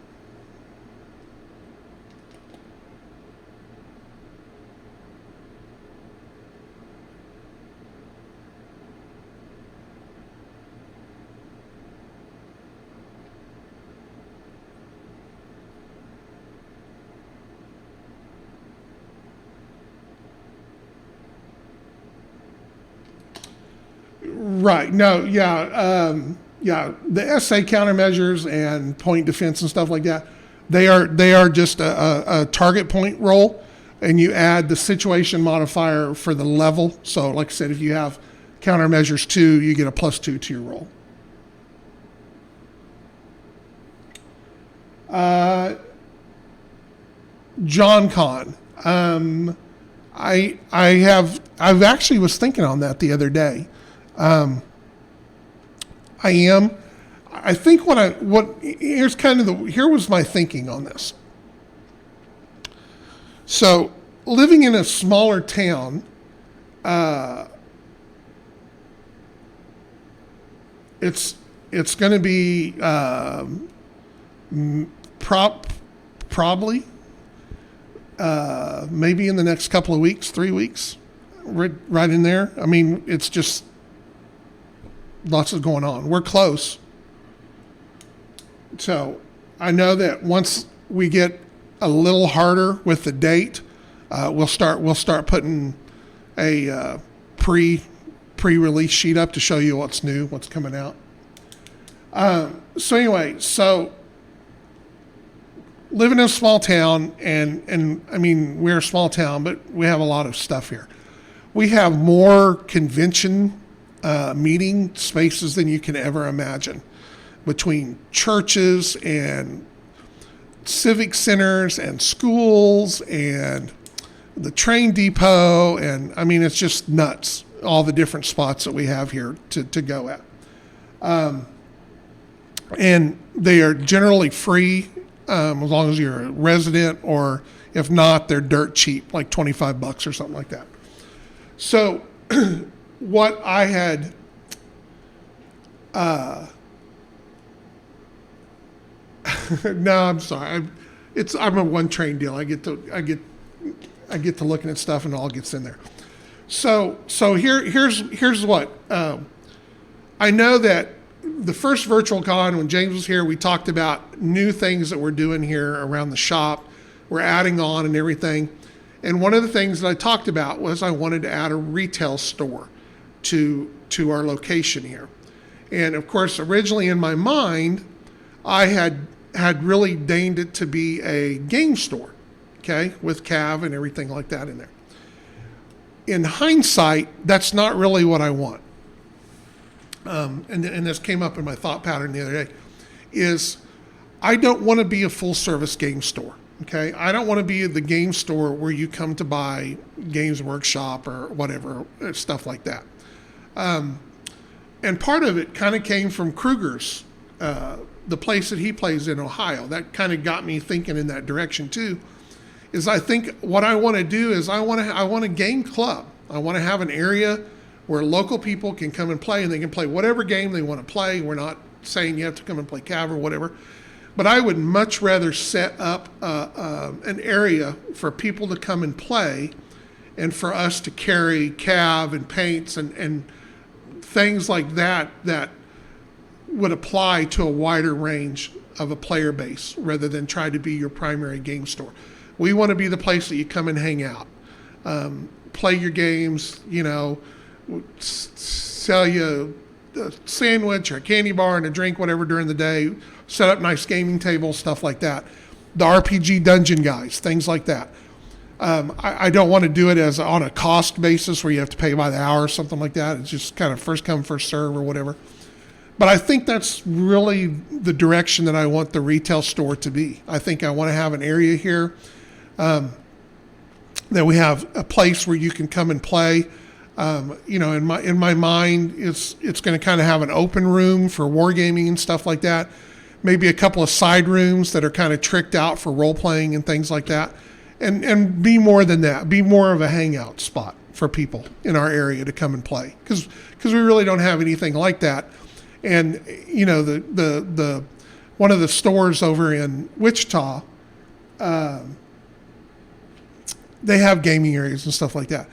Right. No. Yeah. The SA countermeasures and point defense and stuff like that, they are just a target point roll, and you add the situation modifier for the level. So, like I said, if you have countermeasures 2, you get a +2 to your roll. John Con. I've actually was thinking on that the other day. I think here was my thinking on this. So living in a smaller town, it's going to be probably maybe in the next couple of weeks, 3 weeks, right in there. I mean, it's just lots of going on. We're close. So I know that once we get a little harder with the date, we'll start putting a pre-release sheet up to show you what's new, what's coming out. So anyway, living in a small town, and I mean, we're a small town, but we have a lot of stuff here. We have more convention meeting spaces than you can ever imagine, between churches and civic centers and schools and the train depot. And I mean, it's just nuts, all the different spots that we have here to go at. And they are generally free as long as you're a resident, or if not, they're dirt cheap, like $25 or something like that. So what I had no, I'm sorry. I'm a one train deal. I get to looking at stuff and it all gets in there. So here's what I know that the first virtual con, when James was here, we talked about new things that we're doing here around the shop. We're adding on and everything. And one of the things that I talked about was I wanted to add a retail store to our location here. And of course, originally in my mind, I had really deigned it to be a game store, okay, with CAV and everything like that in there. In hindsight, that's not really what I want. And this came up in my thought pattern the other day, is I don't want to be a full service game store. Okay, I don't want to be the game store where you come to buy Games Workshop or whatever, stuff like that. And part of it kind of came from Kruger's, the place that he plays in Ohio. That kind of got me thinking in that direction too. Is I think what I want to do is I want a game club. I want to have an area where local people can come and play, and they can play whatever game they want to play. We're not saying you have to come and play CAV or whatever. But I would much rather set up an area for people to come and play, and for us to carry CAV and paints and things like that would apply to a wider range of a player base rather than try to be your primary game store. We want to be the place that you come and hang out, play your games, sell you a sandwich or a candy bar and a drink, whatever, during the day, set up nice gaming tables, stuff like that. The RPG dungeon guys, things like that. I don't want to do it as on a cost basis where you have to pay by the hour or something like that. It's just kind of first come, first serve or whatever. But I think that's really the direction that I want the retail store to be. I think I want to have an area here that we have a place where you can come and play. In my mind, it's going to kind of have an open room for wargaming and stuff like that. Maybe a couple of side rooms that are kind of tricked out for role playing and things like that. And be more than that. Be more of a hangout spot for people in our area to come and play, because we really don't have anything like that. And the one of the stores over in Wichita, they have gaming areas and stuff like that.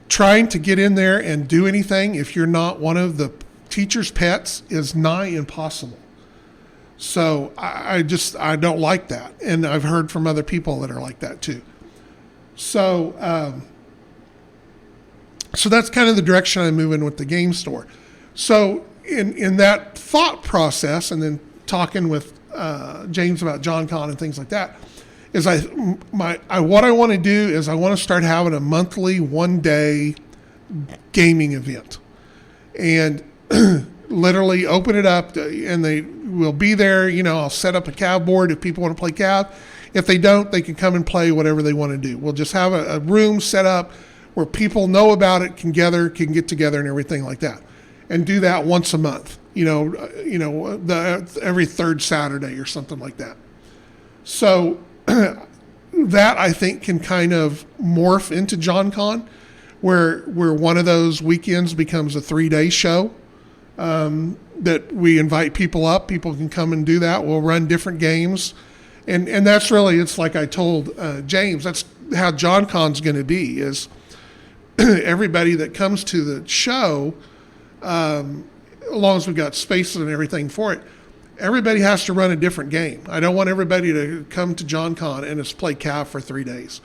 Trying to get in there and do anything if you're not one of the teacher's pets is nigh impossible. So I don't like that. And I've heard from other people that are like that too. So that's kind of the direction I'm moving with the game store. So in that thought process, and then talking with James about John Con and things like that, is what I want to do is I want to start having a monthly 1-day gaming event, and literally open it up, and they will be there. I'll set up a CAV board if people want to play CAV. If they don't, they can come and play whatever they want to do. We'll just have a room set up where people know about it, can get together and everything like that, and do that once a month. Every third Saturday or something like that. So that I think can kind of morph into John Con, where one of those weekends becomes a 3-day show. That we invite people up. People can come and do that. We'll run different games. And that's really, it's like I told James, that's how John Con's going to be, is everybody that comes to the show, as long as we've got spaces and everything for it, everybody has to run a different game. I don't want everybody to come to John Con and just play CAV for 3 days.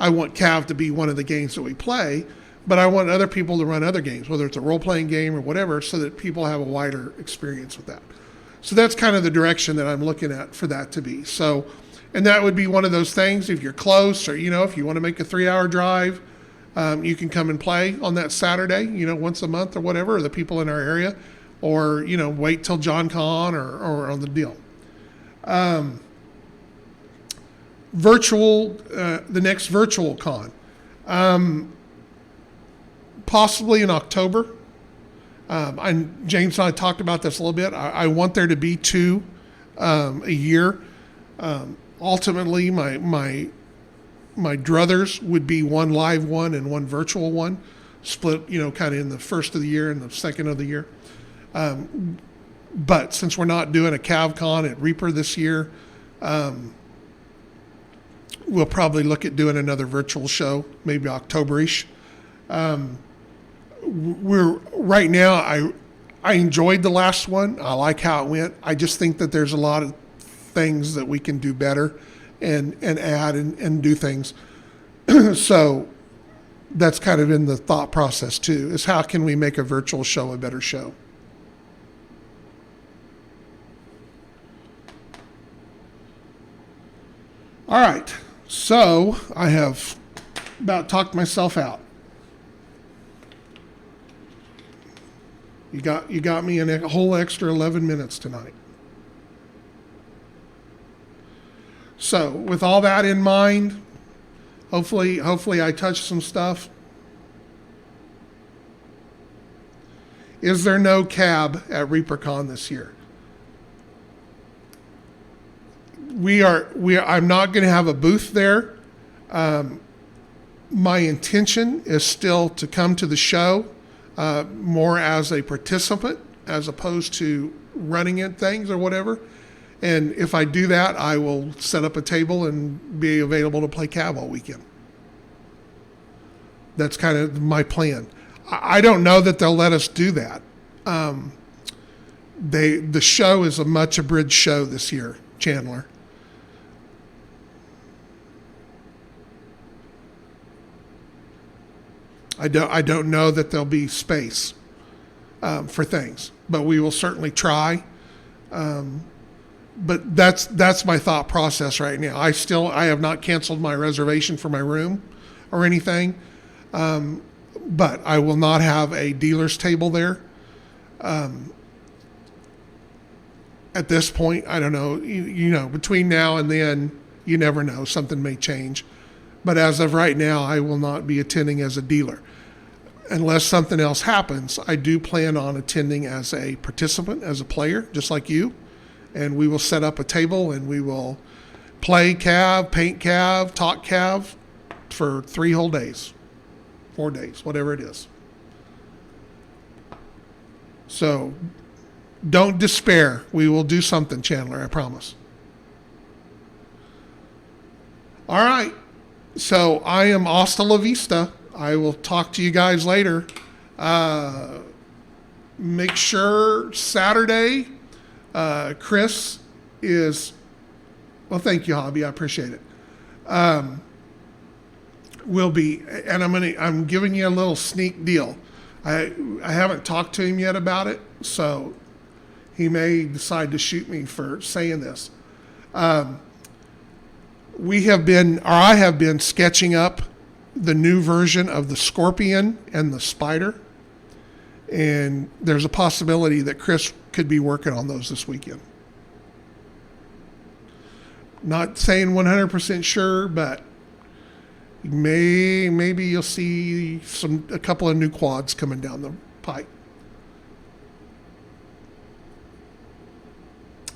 I want CAV to be one of the games that we play, but I want other people to run other games, whether it's a role-playing game or whatever, so that people have a wider experience with that. So that's kind of the direction that I'm looking at for that to be. So, and that would be one of those things, if you're close, or, if you want to make a 3-hour drive, you can come and play on that Saturday, once a month or whatever, or the people in our area, or, wait till John Con or on the deal. The next virtual con. Possibly in October. James and I talked about this a little bit. I want there to be 2 a year. Ultimately, my druthers would be 1 live one and 1 virtual one, split, kind of in the first of the year and the second of the year. But since we're not doing a CAVCon at Reaper this year, we'll probably look at doing another virtual show, maybe October-ish. Right now, I enjoyed the last one. I like how it went. I just think that there's a lot of things that we can do better and add and do things. So that's kind of in the thought process too, is how can we make a virtual show a better show? All right, so I have about talked myself out. You got me a whole extra 11 minutes tonight. So with all that in mind, hopefully I touched some stuff. Is there no CAB at ReaperCon this year? I'm not going to have a booth there. My intention is still to come to the show more as a participant as opposed to running it things or whatever. And if I do that, I will set up a table and be available to play CAV all weekend. That's kind of my plan. I don't know that they'll let us do that. The show is a much abridged show this year, Chandler. I don't know that there'll be space for things, but we will certainly try. But that's my thought process right now. I have not canceled my reservation for my room or anything, but I will not have a dealer's table there. At this point, I don't know. You know, between now and then, you never know. Something may change. But as of right now, I will not be attending as a dealer. Unless something else happens, I do plan on attending as a participant, as a player, just like you. And we will set up a table and we will play CAV, paint CAV, talk CAV for 3 whole days, 4 days, whatever it is. So don't despair. We will do something, Chandler, I promise. All right. So I am hasta la vista. I will talk to you guys later. Make sure Saturday, Chris is, well, thank you, Hobby. I appreciate it. Will be, and I'm giving you a little sneak deal. I haven't talked to him yet about it, so he may decide to shoot me for saying this. I have been sketching up the new version of the Scorpion and the Spider, and there's a possibility that Chris could be working on those this weekend. Not saying 100% sure, but maybe you'll see a couple of new quads coming down the pipe.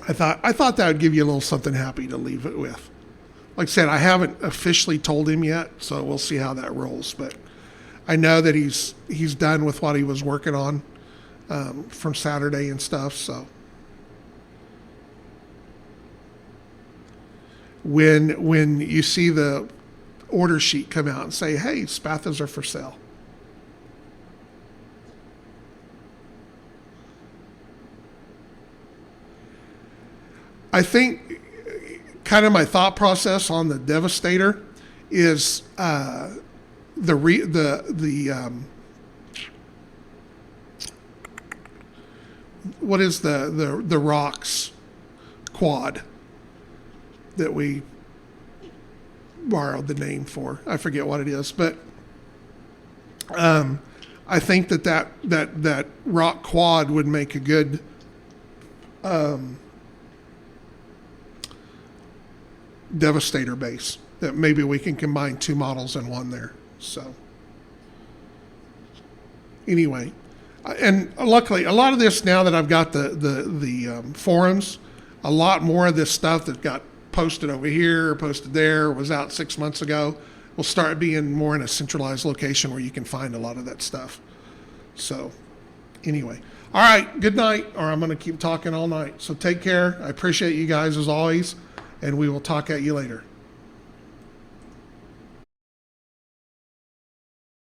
I thought that would give you a little something happy to leave it with. Like I said, I haven't officially told him yet, so we'll see how that rolls. But I know that he's done with what he was working on from Saturday and stuff. So when you see the order sheet come out and say, "Hey, Spathas are for sale," I think kind of my thought process on the Devastator is what is the Rocks quad that we borrowed the name for? I forget what it is, but I think that Rock quad would make a good Devastator base, that maybe we can combine 2 models in one there. So anyway, and luckily a lot of this, now that I've got the forums, a lot more of this stuff that got posted over here, posted there, was out 6 months ago, will start being more in a centralized location where you can find a lot of that stuff. So anyway, all right, good night, or I'm going to keep talking all night. So take care. I appreciate you guys as always, and we will talk at you later.